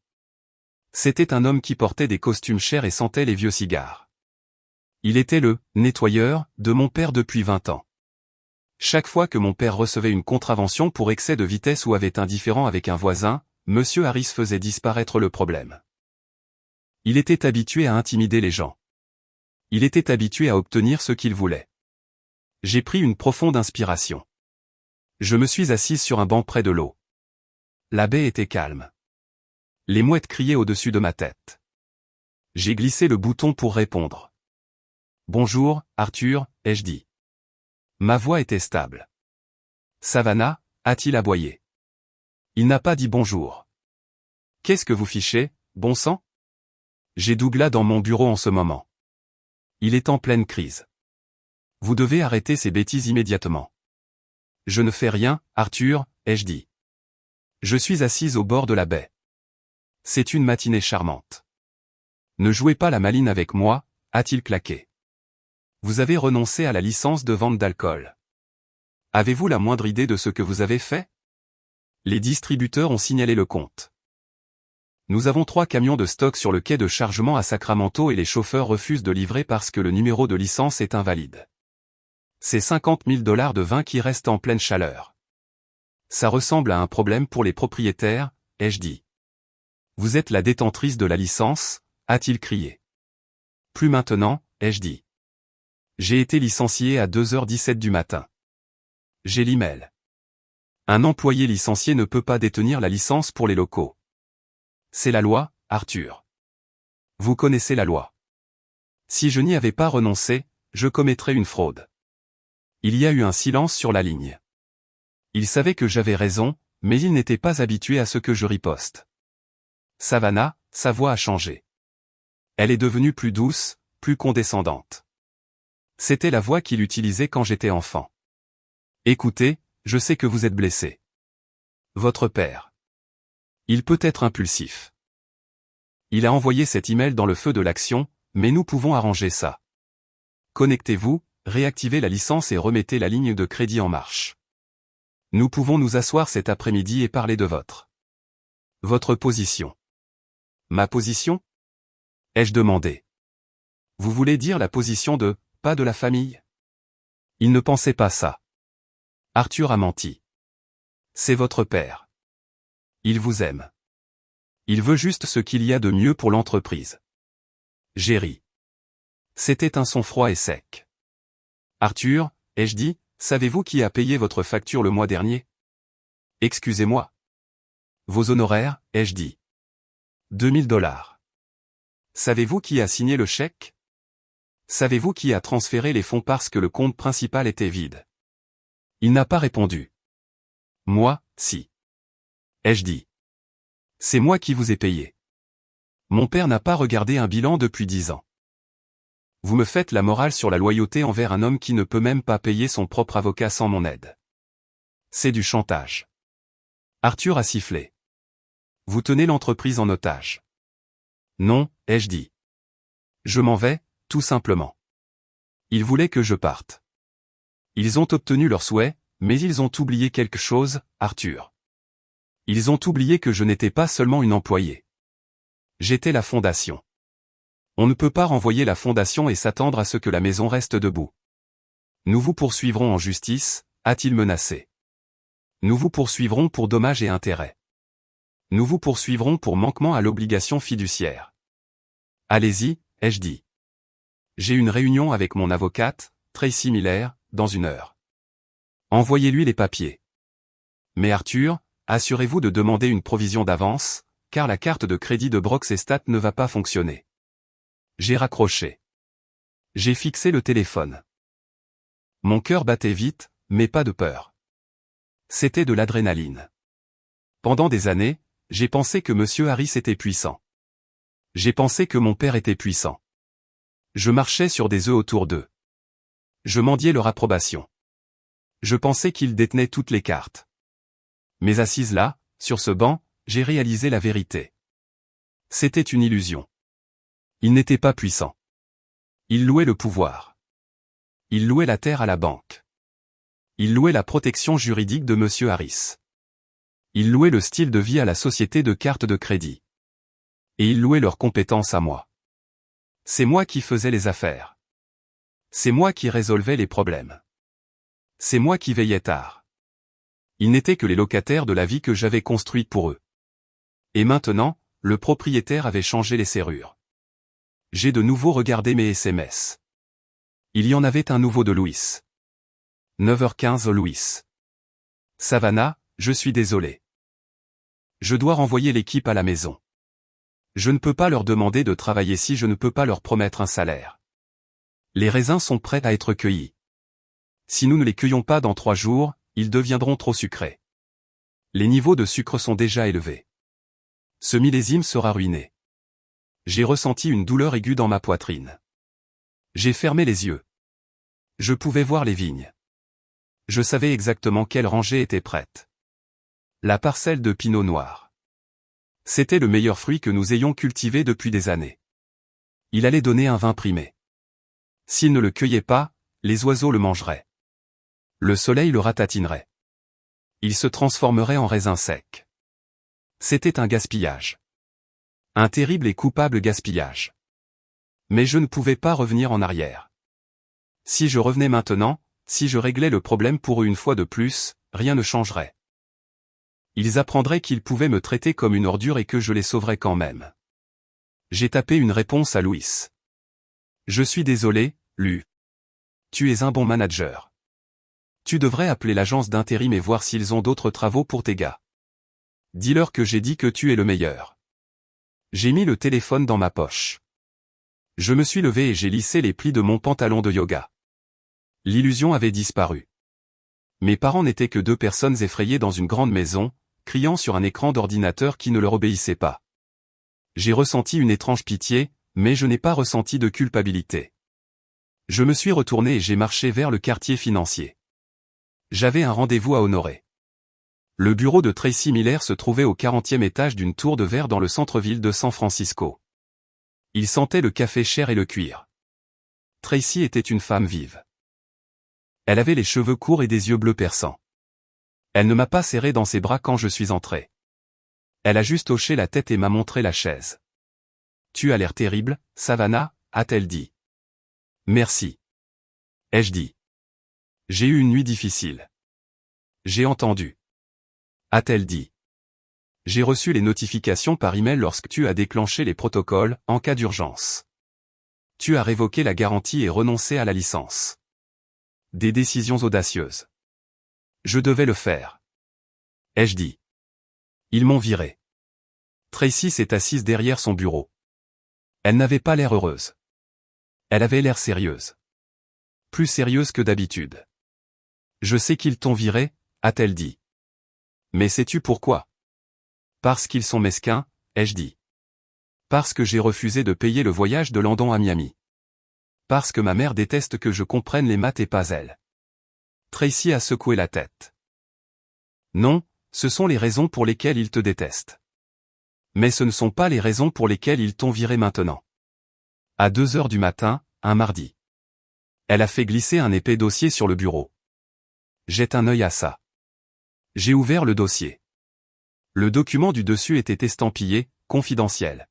C'était un homme qui portait des costumes chers et sentait les vieux cigares. Il était le « nettoyeur » de mon père depuis 20 ans. Chaque fois que mon père recevait une contravention pour excès de vitesse ou avait un différend avec un voisin, Monsieur Harris faisait disparaître le problème. Il était habitué à intimider les gens. Il était habitué à obtenir ce qu'il voulait. J'ai pris une profonde inspiration. Je me suis assise sur un banc près de l'eau. La baie était calme. Les mouettes criaient au-dessus de ma tête. J'ai glissé le bouton pour répondre. « Bonjour, Arthur », ai-je dit. Ma voix était stable. « Savannah » a-t-il aboyé. Il n'a pas dit bonjour. « Qu'est-ce que vous fichez, bon sang ?» J'ai Douglas dans mon bureau en ce moment. Il est en pleine crise. Vous devez arrêter ces bêtises immédiatement. Je ne fais rien, Arthur, ai-je dit. Je suis assise au bord de la baie. C'est une matinée charmante. Ne jouez pas la maline avec moi, a-t-il claqué. Vous avez renoncé à la licence de vente d'alcool. Avez-vous la moindre idée de ce que vous avez fait? Les distributeurs ont signalé le compte. Nous avons 3 camions de stock sur le quai de chargement à Sacramento et les chauffeurs refusent de livrer parce que le numéro de licence est invalide. C'est 50 000 $ de vin qui restent en pleine chaleur. Ça ressemble à un problème pour les propriétaires, ai-je dit. Vous êtes la détentrice de la licence, a-t-il crié. Plus maintenant, ai-je dit. J'ai été licencié à 2h17 du matin. J'ai l'email. Un employé licencié ne peut pas détenir la licence pour les locaux. C'est la loi, Arthur. Vous connaissez la loi. Si je n'y avais pas renoncé, je commettrais une fraude. Il y a eu un silence sur la ligne. Il savait que j'avais raison, mais il n'était pas habitué à ce que je riposte. Savannah, sa voix a changé. Elle est devenue plus douce, plus condescendante. C'était la voix qu'il utilisait quand j'étais enfant. Écoutez, je sais que vous êtes blessé. Votre père. Il peut être impulsif. Il a envoyé cet email dans le feu de l'action, mais nous pouvons arranger ça. Connectez-vous, réactivez la licence et remettez la ligne de crédit en marche. Nous pouvons nous asseoir cet après-midi et parler de votre position. Ma position? Ai-je demandé. Vous voulez dire la position pas de la famille? Il ne pensait pas ça. Arthur a menti. C'est votre père. Il vous aime. Il veut juste ce qu'il y a de mieux pour l'entreprise. J'ai ri. C'était un son froid et sec. Arthur, ai-je dit, savez-vous qui a payé votre facture le mois dernier? Excusez-moi. Vos honoraires, ai-je dit. 2000 $. Savez-vous qui a signé le chèque? Savez-vous qui a transféré les fonds parce que le compte principal était vide? Il n'a pas répondu. Moi, si. Ai-je dit. C'est moi qui vous ai payé. Mon père n'a pas regardé un bilan depuis 10 ans. Vous me faites la morale sur la loyauté envers un homme qui ne peut même pas payer son propre avocat sans mon aide. C'est du chantage. Arthur a sifflé. Vous tenez l'entreprise en otage. Non, ai-je dit. Je m'en vais, tout simplement. Ils voulaient que je parte. Ils ont obtenu leur souhait, mais ils ont oublié quelque chose, Arthur. Ils ont oublié que je n'étais pas seulement une employée. J'étais la fondation. On ne peut pas renvoyer la fondation et s'attendre à ce que la maison reste debout. Nous vous poursuivrons en justice, a-t-il menacé. Nous vous poursuivrons pour dommages et intérêts. Nous vous poursuivrons pour manquement à l'obligation fiduciaire. Allez-y, ai-je dit. J'ai une réunion avec mon avocate, Tracy Miller, dans 1 heure. Envoyez-lui les papiers. Mais Arthur, assurez-vous de demander une provision d'avance, car la carte de crédit de Brox Estate ne va pas fonctionner. J'ai raccroché. J'ai fixé le téléphone. Mon cœur battait vite, mais pas de peur. C'était de l'adrénaline. Pendant des années, j'ai pensé que M. Harris était puissant. J'ai pensé que mon père était puissant. Je marchais sur des œufs autour d'eux. Je mendiais leur approbation. Je pensais qu'ils détenaient toutes les cartes. Mais assise là, sur ce banc, j'ai réalisé la vérité. C'était une illusion. Il n'était pas puissant. Il louait le pouvoir. Il louait la terre à la banque. Il louait la protection juridique de M. Harris. Il louait le style de vie à la société de cartes de crédit. Et il louait leurs compétences à moi. C'est moi qui faisais les affaires. C'est moi qui résolvais les problèmes. C'est moi qui veillais tard. Ils n'étaient que les locataires de la vie que j'avais construite pour eux. Et maintenant, le propriétaire avait changé les serrures. J'ai de nouveau regardé mes SMS. Il y en avait un nouveau de Louis. 9h15 Louis. Savannah, je suis désolé. Je dois renvoyer l'équipe à la maison. Je ne peux pas leur demander de travailler si je ne peux pas leur promettre un salaire. Les raisins sont prêts à être cueillis. Si nous ne les cueillons pas dans 3 jours, ils deviendront trop sucrés. Les niveaux de sucre sont déjà élevés. Ce millésime sera ruiné. J'ai ressenti une douleur aiguë dans ma poitrine. J'ai fermé les yeux. Je pouvais voir les vignes. Je savais exactement quelle rangée était prête. La parcelle de pinot noir. C'était le meilleur fruit que nous ayons cultivé depuis des années. Il allait donner un vin primé. S'il ne le cueillait pas, les oiseaux le mangeraient. Le soleil le ratatinerait. Il se transformerait en raisin sec. C'était un gaspillage. Un terrible et coupable gaspillage. Mais je ne pouvais pas revenir en arrière. Si je revenais maintenant, si je réglais le problème pour une fois de plus, rien ne changerait. Ils apprendraient qu'ils pouvaient me traiter comme une ordure et que je les sauverais quand même. J'ai tapé une réponse à Louis. Je suis désolé, Lu. Tu es un bon manager. Tu devrais appeler l'agence d'intérim et voir s'ils ont d'autres travaux pour tes gars. Dis-leur que j'ai dit que tu es le meilleur. J'ai mis le téléphone dans ma poche. Je me suis levé et j'ai lissé les plis de mon pantalon de yoga. L'illusion avait disparu. Mes parents n'étaient que deux personnes effrayées dans une grande maison, criant sur un écran d'ordinateur qui ne leur obéissait pas. J'ai ressenti une étrange pitié, mais je n'ai pas ressenti de culpabilité. Je me suis retourné et j'ai marché vers le quartier financier. J'avais un rendez-vous à honorer. Le bureau de Tracy Miller se trouvait au 40e étage d'une tour de verre dans le centre-ville de San Francisco. Il sentait le café cher et le cuir. Tracy était une femme vive. Elle avait les cheveux courts et des yeux bleus perçants. Elle ne m'a pas serré dans ses bras quand je suis entré. Elle a juste hoché la tête et m'a montré la chaise. « Tu as l'air terrible, Savannah » a-t-elle dit. « Merci. » ai-je dit. « J'ai eu une nuit difficile. » J'ai entendu. A-t-elle dit. « J'ai reçu les notifications par email lorsque tu as déclenché les protocoles en cas d'urgence. Tu as révoqué la garantie et renoncé à la licence. Des décisions audacieuses. Je devais le faire. » Ai-je dit. Ils m'ont viré. Tracy s'est assise derrière son bureau. Elle n'avait pas l'air heureuse. Elle avait l'air sérieuse. Plus sérieuse que d'habitude. Je sais qu'ils t'ont viré, a-t-elle dit. Mais sais-tu pourquoi? Parce qu'ils sont mesquins, ai-je dit. Parce que j'ai refusé de payer le voyage de London à Miami. Parce que ma mère déteste que je comprenne les maths et pas elle. Tracy a secoué la tête. Non, ce sont les raisons pour lesquelles ils te détestent. Mais ce ne sont pas les raisons pour lesquelles ils t'ont viré maintenant. À 2 heures du matin, un mardi. Elle a fait glisser un épais dossier sur le bureau. Jette un œil à ça. J'ai ouvert le dossier. Le document du dessus était estampillé, confidentiel.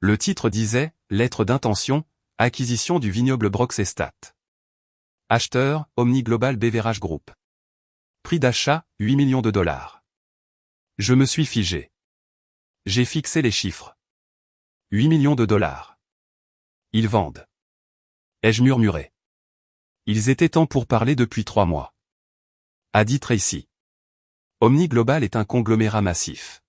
Le titre disait, lettre d'intention, acquisition du vignoble Brox Estate. Acheteur, Omni Global Beverage Group. Prix d'achat, 8 millions de dollars. Je me suis figé. J'ai fixé les chiffres. 8 millions de dollars. Ils vendent. Ai-je murmuré. Ils étaient temps pour parler depuis 3 mois. A dit Tracy. Omni Global est un conglomérat massif.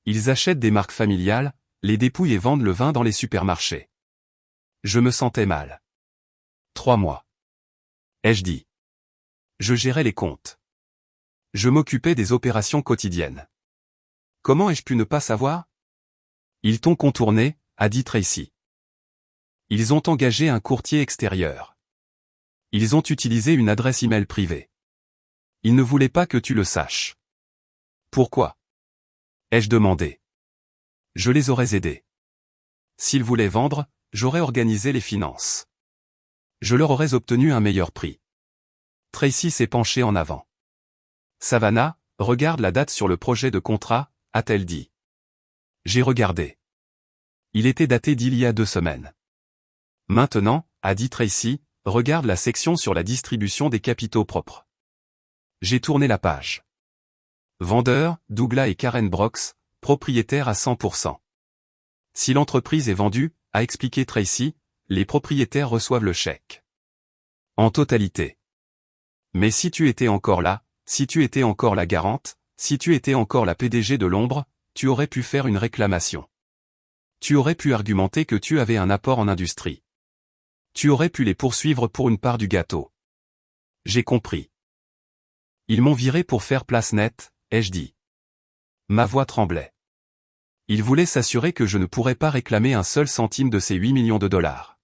Ils achètent des marques familiales, les dépouillent et vendent le vin dans les supermarchés. Je me sentais mal. 3 mois. Ai-je dit. Je gérais les comptes. Je m'occupais des opérations quotidiennes. Comment ai-je pu ne pas savoir? Ils t'ont contourné, a dit Tracy. Ils ont engagé un courtier extérieur. Ils ont utilisé une adresse email privée. Ils ne voulaient pas que tu le saches. Pourquoi? Ai-je demandé. Je les aurais aidés. S'ils voulaient vendre, j'aurais organisé les finances. Je leur aurais obtenu un meilleur prix. Tracy s'est penchée en avant. Savannah, regarde la date sur le projet de contrat, a-t-elle dit. J'ai regardé. Il était daté d'il y a 2 semaines. Maintenant, a dit Tracy, regarde la section sur la distribution des capitaux propres. J'ai tourné la page. Vendeurs, Douglas et Karen Brox, propriétaires à 100%. Si l'entreprise est vendue, a expliqué Tracy, les propriétaires reçoivent le chèque. En totalité. Mais si tu étais encore là, si tu étais encore la garante, si tu étais encore la PDG de l'ombre, tu aurais pu faire une réclamation. Tu aurais pu argumenter que tu avais un apport en industrie. Tu aurais pu les poursuivre pour une part du gâteau. J'ai compris. Ils m'ont viré pour faire place nette, ai-je dit. Ma voix tremblait. Ils voulaient s'assurer que je ne pourrais pas réclamer un seul centime de ces 8 millions de dollars.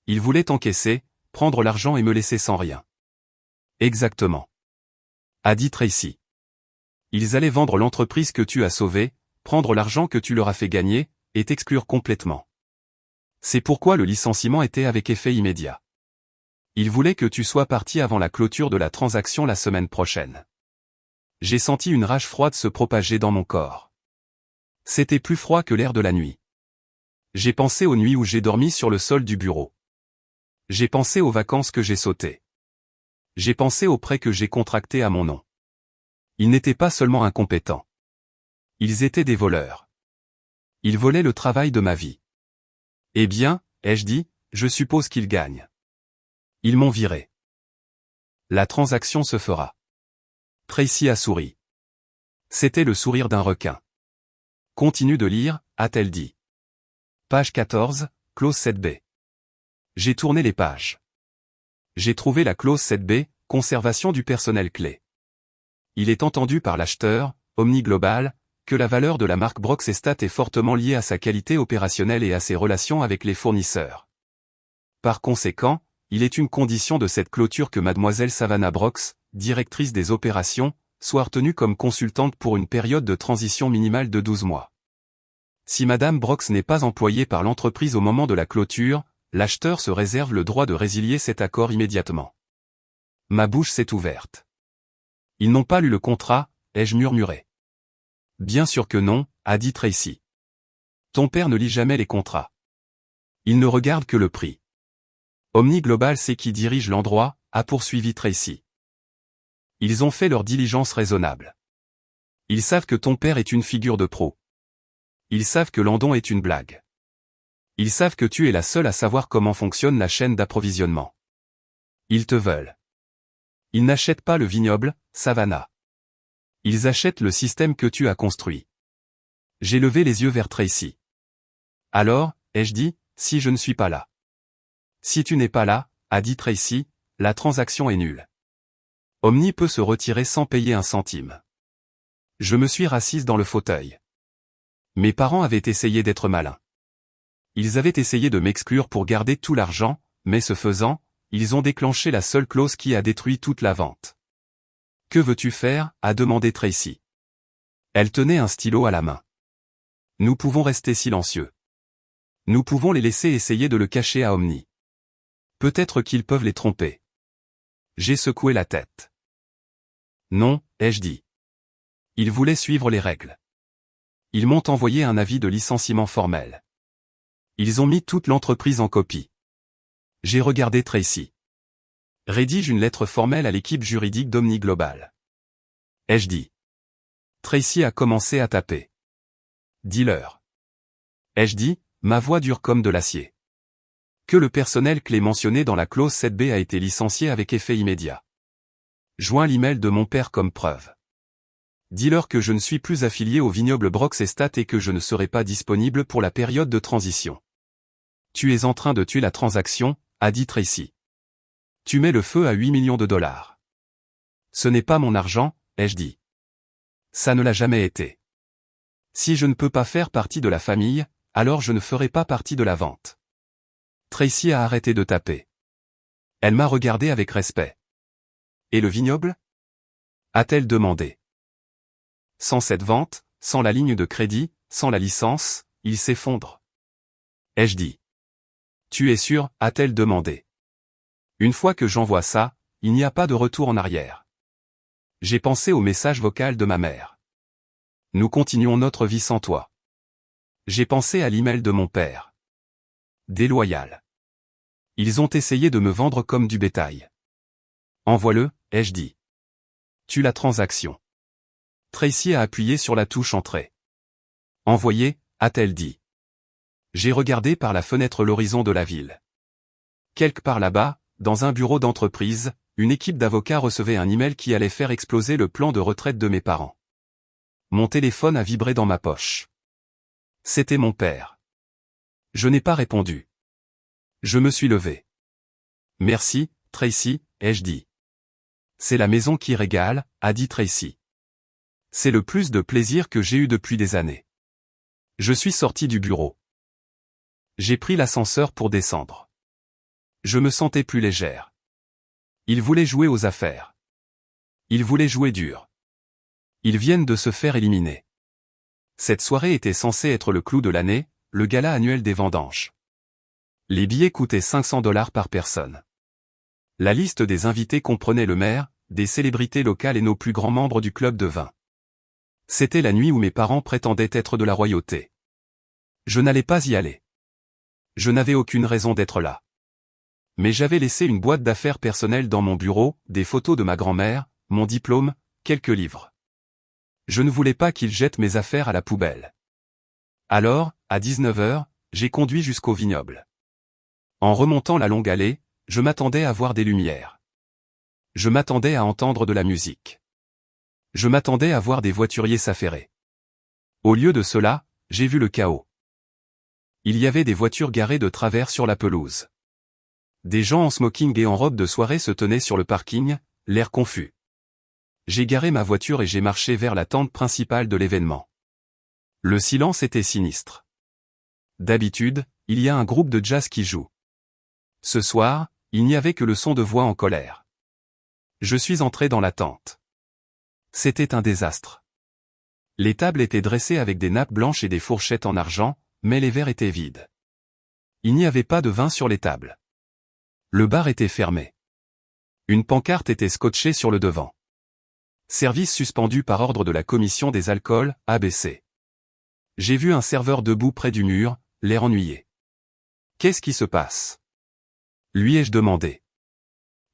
Ils voulaient encaisser, prendre l'argent et me laisser sans rien. Exactement. A dit Tracy. Ils allaient vendre l'entreprise que tu as sauvée, prendre l'argent que tu leur as fait gagner, et t'exclure complètement. C'est pourquoi le licenciement était avec effet immédiat. Ils voulaient que tu sois parti avant la clôture de la transaction la semaine prochaine. J'ai senti une rage froide se propager dans mon corps. C'était plus froid que l'air de la nuit. J'ai pensé aux nuits où j'ai dormi sur le sol du bureau. J'ai pensé aux vacances que j'ai sautées. J'ai pensé aux prêts que j'ai contractés à mon nom. Ils n'étaient pas seulement incompétents. Ils étaient des voleurs. Ils volaient le travail de ma vie. Eh bien, ai-je dit, je suppose qu'ils gagnent. Ils m'ont viré. La transaction se fera. Tracy a souri. C'était le sourire d'un requin. Continue de lire, a-t-elle dit. Page 14, clause 7b. J'ai tourné les pages. J'ai trouvé la clause 7b, conservation du personnel clé. Il est entendu par l'acheteur, Omni Global, que la valeur de la marque Brox Estate est fortement liée à sa qualité opérationnelle et à ses relations avec les fournisseurs. Par conséquent, il est une condition de cette clôture que Mademoiselle Savannah Brox, directrice des opérations, soit retenue comme consultante pour une période de transition minimale de 12 mois. Si Madame Brox n'est pas employée par l'entreprise au moment de la clôture, l'acheteur se réserve le droit de résilier cet accord immédiatement. Ma bouche s'est ouverte. Ils n'ont pas lu le contrat, ai-je murmuré. Bien sûr que non, a dit Tracy. Ton père ne lit jamais les contrats. Il ne regarde que le prix. Omni Global sait qui dirige l'endroit, a poursuivi Tracy. Ils ont fait leur diligence raisonnable. Ils savent que ton père est une figure de pro. Ils savent que Landon est une blague. Ils savent que tu es la seule à savoir comment fonctionne la chaîne d'approvisionnement. Ils te veulent. Ils n'achètent pas le vignoble, Savannah. Ils achètent le système que tu as construit. J'ai levé les yeux vers Tracy. Alors, ai-je dit, si je ne suis pas là. Si tu n'es pas là, a dit Tracy, la transaction est nulle. Omni peut se retirer sans payer un centime. Je me suis rassise dans le fauteuil. Mes parents avaient essayé d'être malins. Ils avaient essayé de m'exclure pour garder tout l'argent, mais ce faisant, ils ont déclenché la seule clause qui a détruit toute la vente. Que veux-tu faire, a demandé Tracy. Elle tenait un stylo à la main. Nous pouvons rester silencieux. Nous pouvons les laisser essayer de le cacher à Omni. Peut-être qu'ils peuvent les tromper. J'ai secoué la tête. Non, ai-je dit. Ils voulaient suivre les règles. Ils m'ont envoyé un avis de licenciement formel. Ils ont mis toute l'entreprise en copie. J'ai regardé Tracy. Rédige une lettre formelle à l'équipe juridique d'Omni Global. Ai-je dit. Tracy a commencé à taper. Dis-leur. Ai-je dit, ma voix dure comme de l'acier. Que le personnel clé mentionné dans la clause 7b a été licencié avec effet immédiat. Joins l'email de mon père comme preuve. Dis-leur que je ne suis plus affilié au vignoble Brox Estate et que je ne serai pas disponible pour la période de transition. Tu es en train de tuer la transaction, a dit Tracy. Tu mets le feu à 8 millions de dollars. Ce n'est pas mon argent, ai-je dit. Ça ne l'a jamais été. Si je ne peux pas faire partie de la famille, alors je ne ferai pas partie de la vente. Tracy a arrêté de taper. Elle m'a regardé avec respect. Et le vignoble ? A-t-elle demandé. Sans cette vente, sans la ligne de crédit, sans la licence, il s'effondre. Ai-je dit. Tu es sûr, a-t-elle demandé. Une fois que j'envoie ça, il n'y a pas de retour en arrière. J'ai pensé au message vocal de ma mère. Nous continuons notre vie sans toi. J'ai pensé à l'email de mon père. Déloyal. Ils ont essayé de me vendre comme du bétail. Envoie-le, ai-je dit. Tue la transaction. Tracy a appuyé sur la touche entrée. Envoyer, a-t-elle dit. J'ai regardé par la fenêtre l'horizon de la ville. Quelque part là-bas, dans un bureau d'entreprise, une équipe d'avocats recevait un email qui allait faire exploser le plan de retraite de mes parents. Mon téléphone a vibré dans ma poche. C'était mon père. Je n'ai pas répondu. Je me suis levé. Merci, Tracy, ai-je dit. C'est la maison qui régale, a dit Tracy. C'est le plus de plaisir que j'ai eu depuis des années. Je suis sorti du bureau. J'ai pris l'ascenseur pour descendre. Je me sentais plus légère. Ils voulaient jouer aux affaires. Ils voulaient jouer dur. Ils viennent de se faire éliminer. Cette soirée était censée être le clou de l'année, le gala annuel des vendanges. Les billets coûtaient 500 $ par personne. La liste des invités comprenait le maire, des célébrités locales et nos plus grands membres du club de vin. C'était la nuit où mes parents prétendaient être de la royauté. Je n'allais pas y aller. Je n'avais aucune raison d'être là. Mais j'avais laissé une boîte d'affaires personnelle dans mon bureau, des photos de ma grand-mère, mon diplôme, quelques livres. Je ne voulais pas qu'ils jettent mes affaires à la poubelle. Alors, à 19 h, j'ai conduit jusqu'au vignoble. En remontant la longue allée, je m'attendais à voir des lumières. Je m'attendais à entendre de la musique. Je m'attendais à voir des voituriers s'affairer. Au lieu de cela, j'ai vu le chaos. Il y avait des voitures garées de travers sur la pelouse. Des gens en smoking et en robe de soirée se tenaient sur le parking, l'air confus. J'ai garé ma voiture et j'ai marché vers la tente principale de l'événement. Le silence était sinistre. D'habitude, il y a un groupe de jazz qui joue. Ce soir, il n'y avait que le son de voix en colère. Je suis entré dans la tente. C'était un désastre. Les tables étaient dressées avec des nappes blanches et des fourchettes en argent, mais les verres étaient vides. Il n'y avait pas de vin sur les tables. Le bar était fermé. Une pancarte était scotchée sur le devant. Service suspendu par ordre de la commission des alcools, ABC. J'ai vu un serveur debout près du mur, l'air ennuyé. Qu'est-ce qui se passe? Lui ai-je demandé.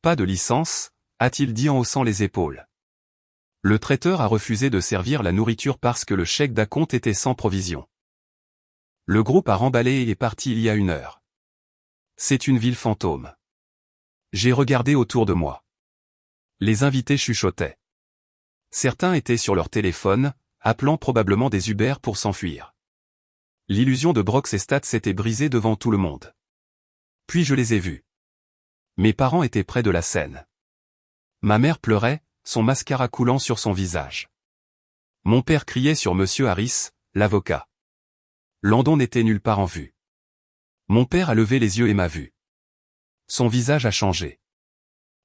Pas de licence, a-t-il dit en haussant les épaules. Le traiteur a refusé de servir la nourriture parce que le chèque d'acompte était sans provision. Le groupe a remballé et est parti il y a 1 heure. C'est une ville fantôme. J'ai regardé autour de moi. Les invités chuchotaient. Certains étaient sur leur téléphone, appelant probablement des Uber pour s'enfuir. L'illusion de Broxestat s'était brisée devant tout le monde. Puis je les ai vus. Mes parents étaient près de la scène. Ma mère pleurait, son mascara coulant sur son visage. Mon père criait sur Monsieur Harris, l'avocat. Landon n'était nulle part en vue. Mon père a levé les yeux et m'a vu. Son visage a changé.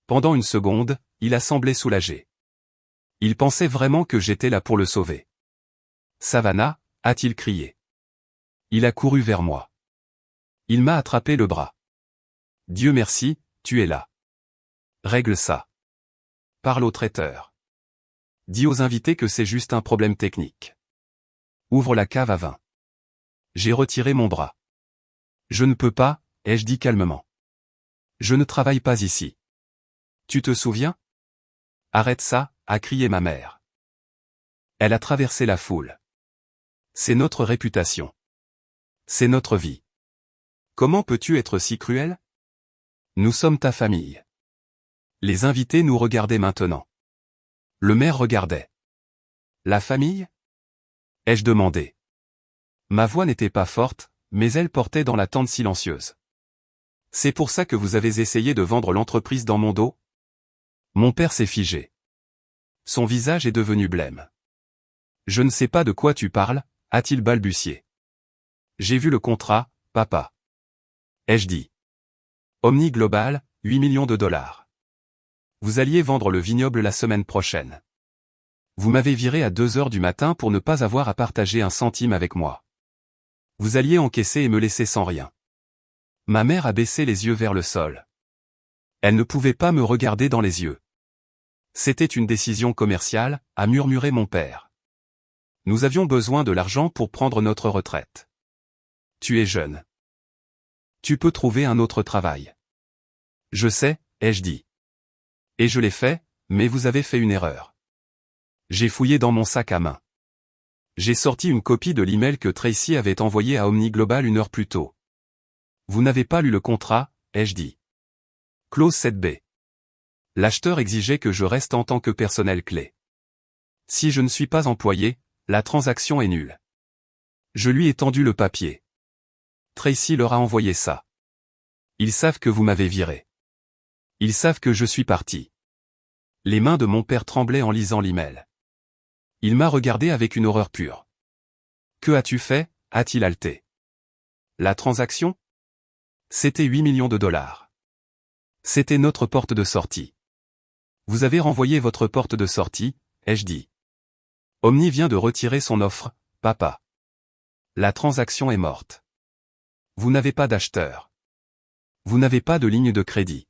Pendant une seconde, il a semblé soulagé. Il pensait vraiment que j'étais là pour le sauver. Savannah, a-t-il crié. Il a couru vers moi. Il m'a attrapé le bras. Dieu merci, tu es là. Règle ça. Parle au traiteur. Dis aux invités que c'est juste un problème technique. Ouvre la cave à vin. J'ai retiré mon bras. Je ne peux pas, ai-je dit calmement. Je ne travaille pas ici. Tu te souviens? Arrête ça, a crié ma mère. Elle a traversé la foule. C'est notre réputation. C'est notre vie. Comment peux-tu être si cruel? Nous sommes ta famille. Les invités nous regardaient maintenant. Le maire regardait. La famille? Ai-je demandé. Ma voix n'était pas forte, mais elle portait dans la tente silencieuse. C'est pour ça que vous avez essayé de vendre l'entreprise dans mon dos? Mon père s'est figé. Son visage est devenu blême. Je ne sais pas de quoi tu parles, a-t-il balbutié. J'ai vu le contrat, papa. Ai-je dit. Omni Global, 8 millions de $. Vous alliez vendre le vignoble la semaine prochaine. Vous m'avez viré à 2 h du matin pour ne pas avoir à partager un centime avec moi. Vous alliez encaisser et me laisser sans rien. Ma mère a baissé les yeux vers le sol. Elle ne pouvait pas me regarder dans les yeux. C'était une décision commerciale, a murmuré mon père. Nous avions besoin de l'argent pour prendre notre retraite. Tu es jeune. Tu peux trouver un autre travail. Je sais, ai-je dit. Et je l'ai fait, mais vous avez fait une erreur. J'ai fouillé dans mon sac à main. J'ai sorti une copie de l'email que Tracy avait envoyé à Omni Global 1 heure plus tôt. Vous n'avez pas lu le contrat, ai-je dit. Clause 7b. L'acheteur exigeait que je reste en tant que personnel clé. Si je ne suis pas employé, la transaction est nulle. Je lui ai tendu le papier. Tracy leur a envoyé ça. Ils savent que vous m'avez viré. Ils savent que je suis parti. Les mains de mon père tremblaient en lisant l'email. Il m'a regardé avec une horreur pure. Que as-tu fait, a-t-il haleté. La transaction? C'était 8 millions de $. C'était notre porte de sortie. Vous avez renvoyé votre porte de sortie, ai-je dit. Omni vient de retirer son offre, papa. La transaction est morte. Vous n'avez pas d'acheteur. Vous n'avez pas de ligne de crédit.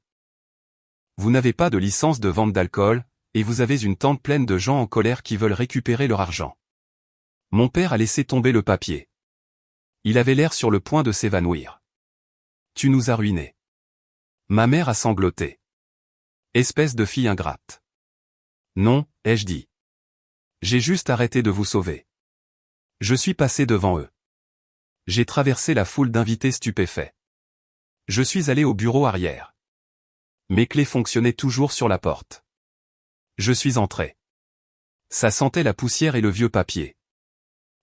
Vous n'avez pas de licence de vente d'alcool, et vous avez une tente pleine de gens en colère qui veulent récupérer leur argent. Mon père a laissé tomber le papier. Il avait l'air sur le point de s'évanouir. Tu nous as ruinés. Ma mère a sangloté. Espèce de fille ingrate. Non, ai-je dit. J'ai juste arrêté de vous sauver. Je suis passé devant eux. J'ai traversé la foule d'invités stupéfaits. Je suis allé au bureau arrière. Mes clés fonctionnaient toujours sur la porte. Je suis entré. Ça sentait la poussière et le vieux papier.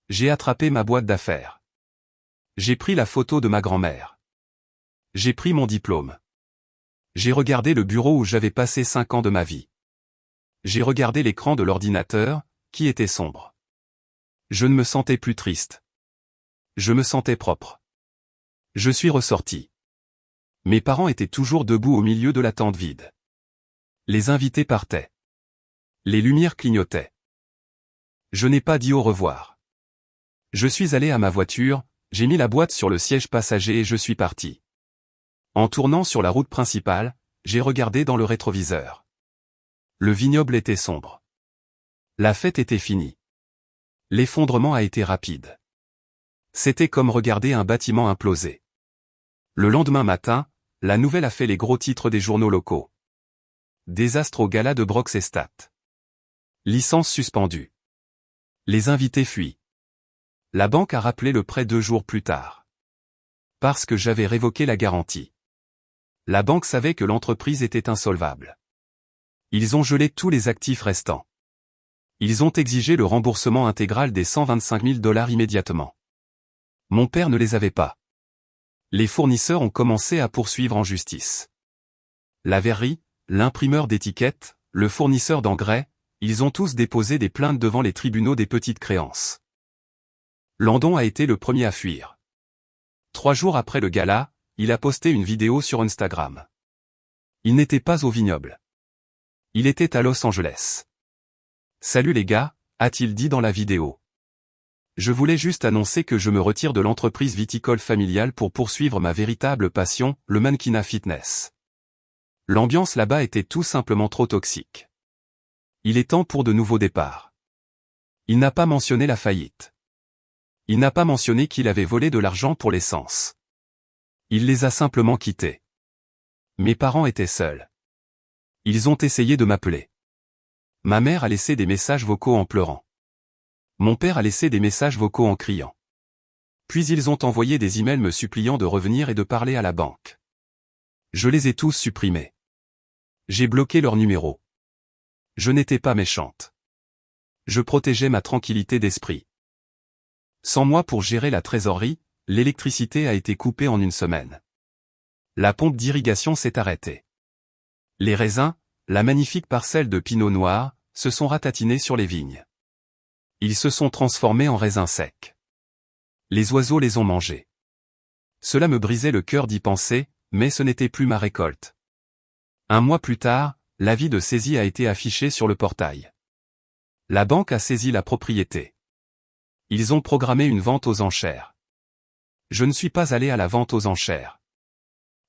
J'ai attrapé ma boîte d'affaires. J'ai pris la photo de ma grand-mère. J'ai pris mon diplôme. J'ai regardé le bureau où j'avais passé 5 ans de ma vie. J'ai regardé l'écran de l'ordinateur, qui était sombre. Je ne me sentais plus triste. Je me sentais propre. Je suis ressorti. Mes parents étaient toujours debout au milieu de la tente vide. Les invités partaient. Les lumières clignotaient. Je n'ai pas dit au revoir. Je suis allé à ma voiture, j'ai mis la boîte sur le siège passager et je suis parti. En tournant sur la route principale, j'ai regardé dans le rétroviseur. Le vignoble était sombre. La fête était finie. L'effondrement a été rapide. C'était comme regarder un bâtiment imploser. Le lendemain matin, la nouvelle a fait les gros titres des journaux locaux. Désastre au gala de Brox et Stat. Licence suspendue. Les invités fuient. La banque a rappelé le prêt 2 jours plus tard. Parce que j'avais révoqué la garantie. La banque savait que l'entreprise était insolvable. Ils ont gelé tous les actifs restants. Ils ont exigé le remboursement intégral des $125 000 immédiatement. Mon père ne les avait pas. Les fournisseurs ont commencé à poursuivre en justice. La verrerie, l'imprimeur d'étiquettes, le fournisseur d'engrais, ils ont tous déposé des plaintes devant les tribunaux des petites créances. Landon a été le premier à fuir. 3 jours après le gala, il a posté une vidéo sur Instagram. Il n'était pas au vignoble. Il était à Los Angeles. Salut les gars, a-t-il dit dans la vidéo. Je voulais juste annoncer que je me retire de l'entreprise viticole familiale pour poursuivre ma véritable passion, le mannequinat fitness. L'ambiance là-bas était tout simplement trop toxique. Il est temps pour de nouveaux départs. Il n'a pas mentionné la faillite. Il n'a pas mentionné qu'il avait volé de l'argent pour l'essence. Il les a simplement quittés. Mes parents étaient seuls. Ils ont essayé de m'appeler. Ma mère a laissé des messages vocaux en pleurant. Mon père a laissé des messages vocaux en criant. Puis ils ont envoyé des emails me suppliant de revenir et de parler à la banque. Je les ai tous supprimés. J'ai bloqué leur numéro. Je n'étais pas méchante. Je protégeais ma tranquillité d'esprit. Sans moi pour gérer la trésorerie, l'électricité a été coupée en 1 semaine. La pompe d'irrigation s'est arrêtée. Les raisins, la magnifique parcelle de pinot noir, se sont ratatinés sur les vignes. Ils se sont transformés en raisins secs. Les oiseaux les ont mangés. Cela me brisait le cœur d'y penser, mais ce n'était plus ma récolte. 1 mois plus tard, l'avis de saisie a été affiché sur le portail. La banque a saisi la propriété. Ils ont programmé une vente aux enchères. Je ne suis pas allé à la vente aux enchères.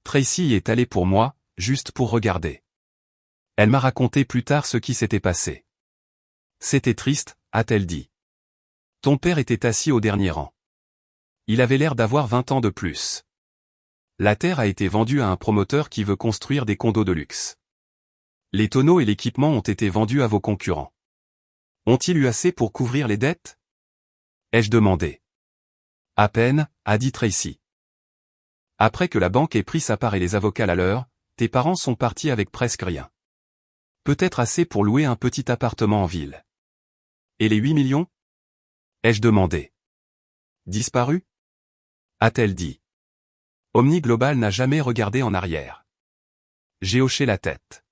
Tracy y est allée pour moi, juste pour regarder. Elle m'a raconté plus tard ce qui s'était passé. C'était triste, a-t-elle dit. Ton père était assis au dernier rang. Il avait l'air d'avoir 20 ans de plus. La terre a été vendue à un promoteur qui veut construire des condos de luxe. Les tonneaux et l'équipement ont été vendus à vos concurrents. Ont-ils eu assez pour couvrir les dettes? Ai-je demandé. À peine, a dit Tracy. Après que la banque ait pris sa part et les avocats la leur, tes parents sont partis avec presque rien. Peut-être assez pour louer un petit appartement en ville. Et les 8 millions? Ai-je demandé. Disparu? A-t-elle dit. Omni Global n'a jamais regardé en arrière. J'ai hoché la tête.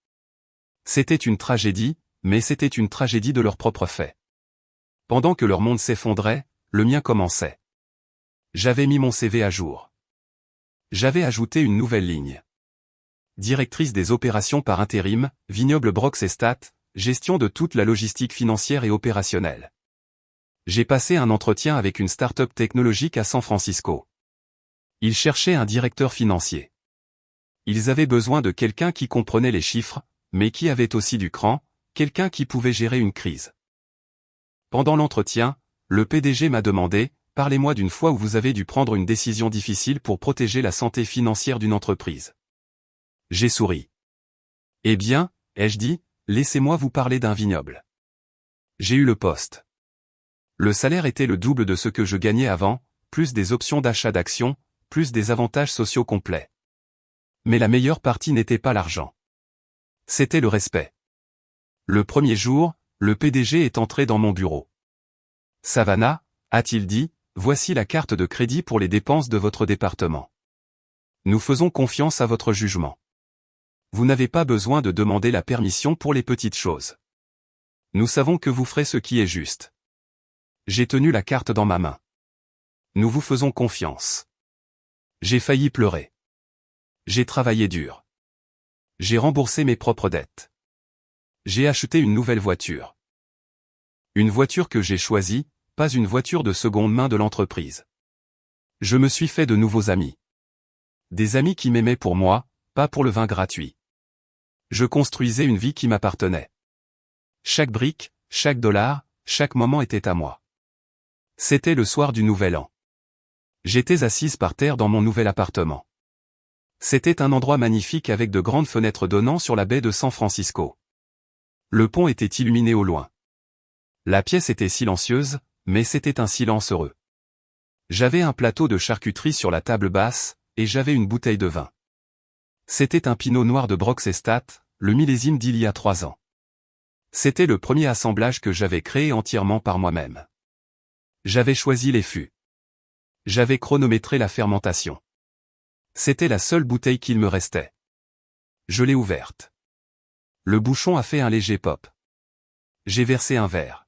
C'était une tragédie, mais c'était une tragédie de leur propre fait. Pendant que leur monde s'effondrait, le mien commençait. J'avais mis mon CV à jour. J'avais ajouté une nouvelle ligne. directrice des opérations par intérim, Vignoble Brox Estate, gestion de toute la logistique financière et opérationnelle. J'ai passé un entretien avec une start-up technologique à San Francisco. Ils cherchaient un directeur financier. Ils avaient besoin de quelqu'un qui comprenait les chiffres, mais qui avait aussi du cran, quelqu'un qui pouvait gérer une crise. Pendant l'entretien, le PDG m'a demandé, « Parlez-moi d'une fois où vous avez dû prendre une décision difficile pour protéger la santé financière d'une entreprise. » J'ai souri. « Eh bien, ai-je dit, laissez-moi vous parler d'un vignoble. » J'ai eu le poste. Le salaire était le double de ce que je gagnais avant, plus des options d'achat d'actions, plus des avantages sociaux complets. Mais la meilleure partie n'était pas l'argent. C'était le respect. Le premier jour, le PDG est entré dans mon bureau. « Savannah, a-t-il dit, voici la carte de crédit pour les dépenses de votre département. Nous faisons confiance à votre jugement. Vous n'avez pas besoin de demander la permission pour les petites choses. Nous savons que vous ferez ce qui est juste. » J'ai tenu la carte dans ma main. Nous vous faisons confiance. J'ai failli pleurer. J'ai travaillé dur. J'ai remboursé mes propres dettes. J'ai acheté une nouvelle voiture. Une voiture que j'ai choisie, pas une voiture de seconde main de l'entreprise. Je me suis fait de nouveaux amis. Des amis qui m'aimaient pour moi, pas pour le vin gratuit. Je construisais une vie qui m'appartenait. Chaque brique, chaque dollar, chaque moment était à moi. C'était le soir du Nouvel An. J'étais assise par terre dans mon nouvel appartement. C'était un endroit magnifique avec de grandes fenêtres donnant sur la baie de San Francisco. Le pont était illuminé au loin. La pièce était silencieuse, mais c'était un silence heureux. J'avais un plateau de charcuterie sur la table basse, et j'avais une bouteille de vin. C'était un pinot noir de Brox Estate, le millésime d'il y a 3 ans. C'était le premier assemblage que j'avais créé entièrement par moi-même. J'avais choisi les fûts. J'avais chronométré la fermentation. C'était la seule bouteille qu'il me restait. Je l'ai ouverte. Le bouchon a fait un léger pop. J'ai versé un verre.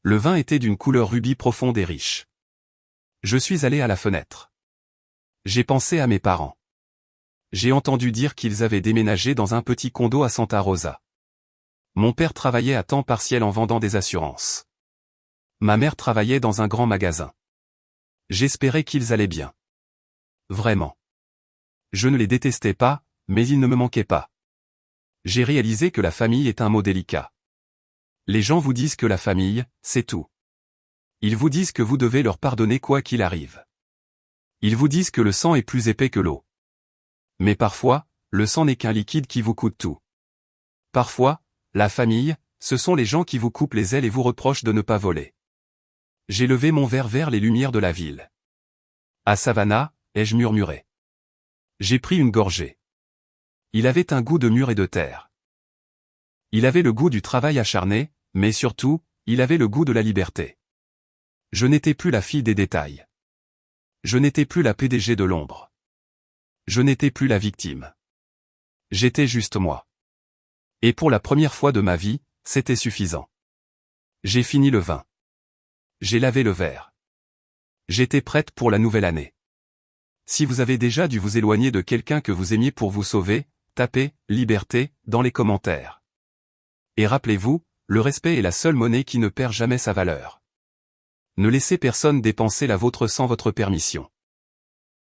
Le vin était d'une couleur rubis profonde et riche. Je suis allé à la fenêtre. J'ai pensé à mes parents. J'ai entendu dire qu'ils avaient déménagé dans un petit condo à Santa Rosa. Mon père travaillait à temps partiel en vendant des assurances. Ma mère travaillait dans un grand magasin. J'espérais qu'ils allaient bien. Vraiment. Je ne les détestais pas, mais ils ne me manquaient pas. J'ai réalisé que la famille est un mot délicat. Les gens vous disent que la famille, c'est tout. Ils vous disent que vous devez leur pardonner quoi qu'il arrive. Ils vous disent que le sang est plus épais que l'eau. Mais parfois, le sang n'est qu'un liquide qui vous coûte tout. Parfois, la famille, ce sont les gens qui vous coupent les ailes et vous reprochent de ne pas voler. J'ai levé mon verre vers les lumières de la ville. À Savannah, ai-je murmuré. J'ai pris une gorgée. Il avait un goût de mur et de terre. Il avait le goût du travail acharné, mais surtout, il avait le goût de la liberté. Je n'étais plus la fille des détails. Je n'étais plus la PDG de l'ombre. Je n'étais plus la victime. J'étais juste moi. Et pour la première fois de ma vie, c'était suffisant. J'ai fini le vin. J'ai lavé le verre. J'étais prête pour la nouvelle année. Si vous avez déjà dû vous éloigner de quelqu'un que vous aimiez pour vous sauver, tapez « Liberté » dans les commentaires. Et rappelez-vous, le respect est la seule monnaie qui ne perd jamais sa valeur. Ne laissez personne dépenser la vôtre sans votre permission.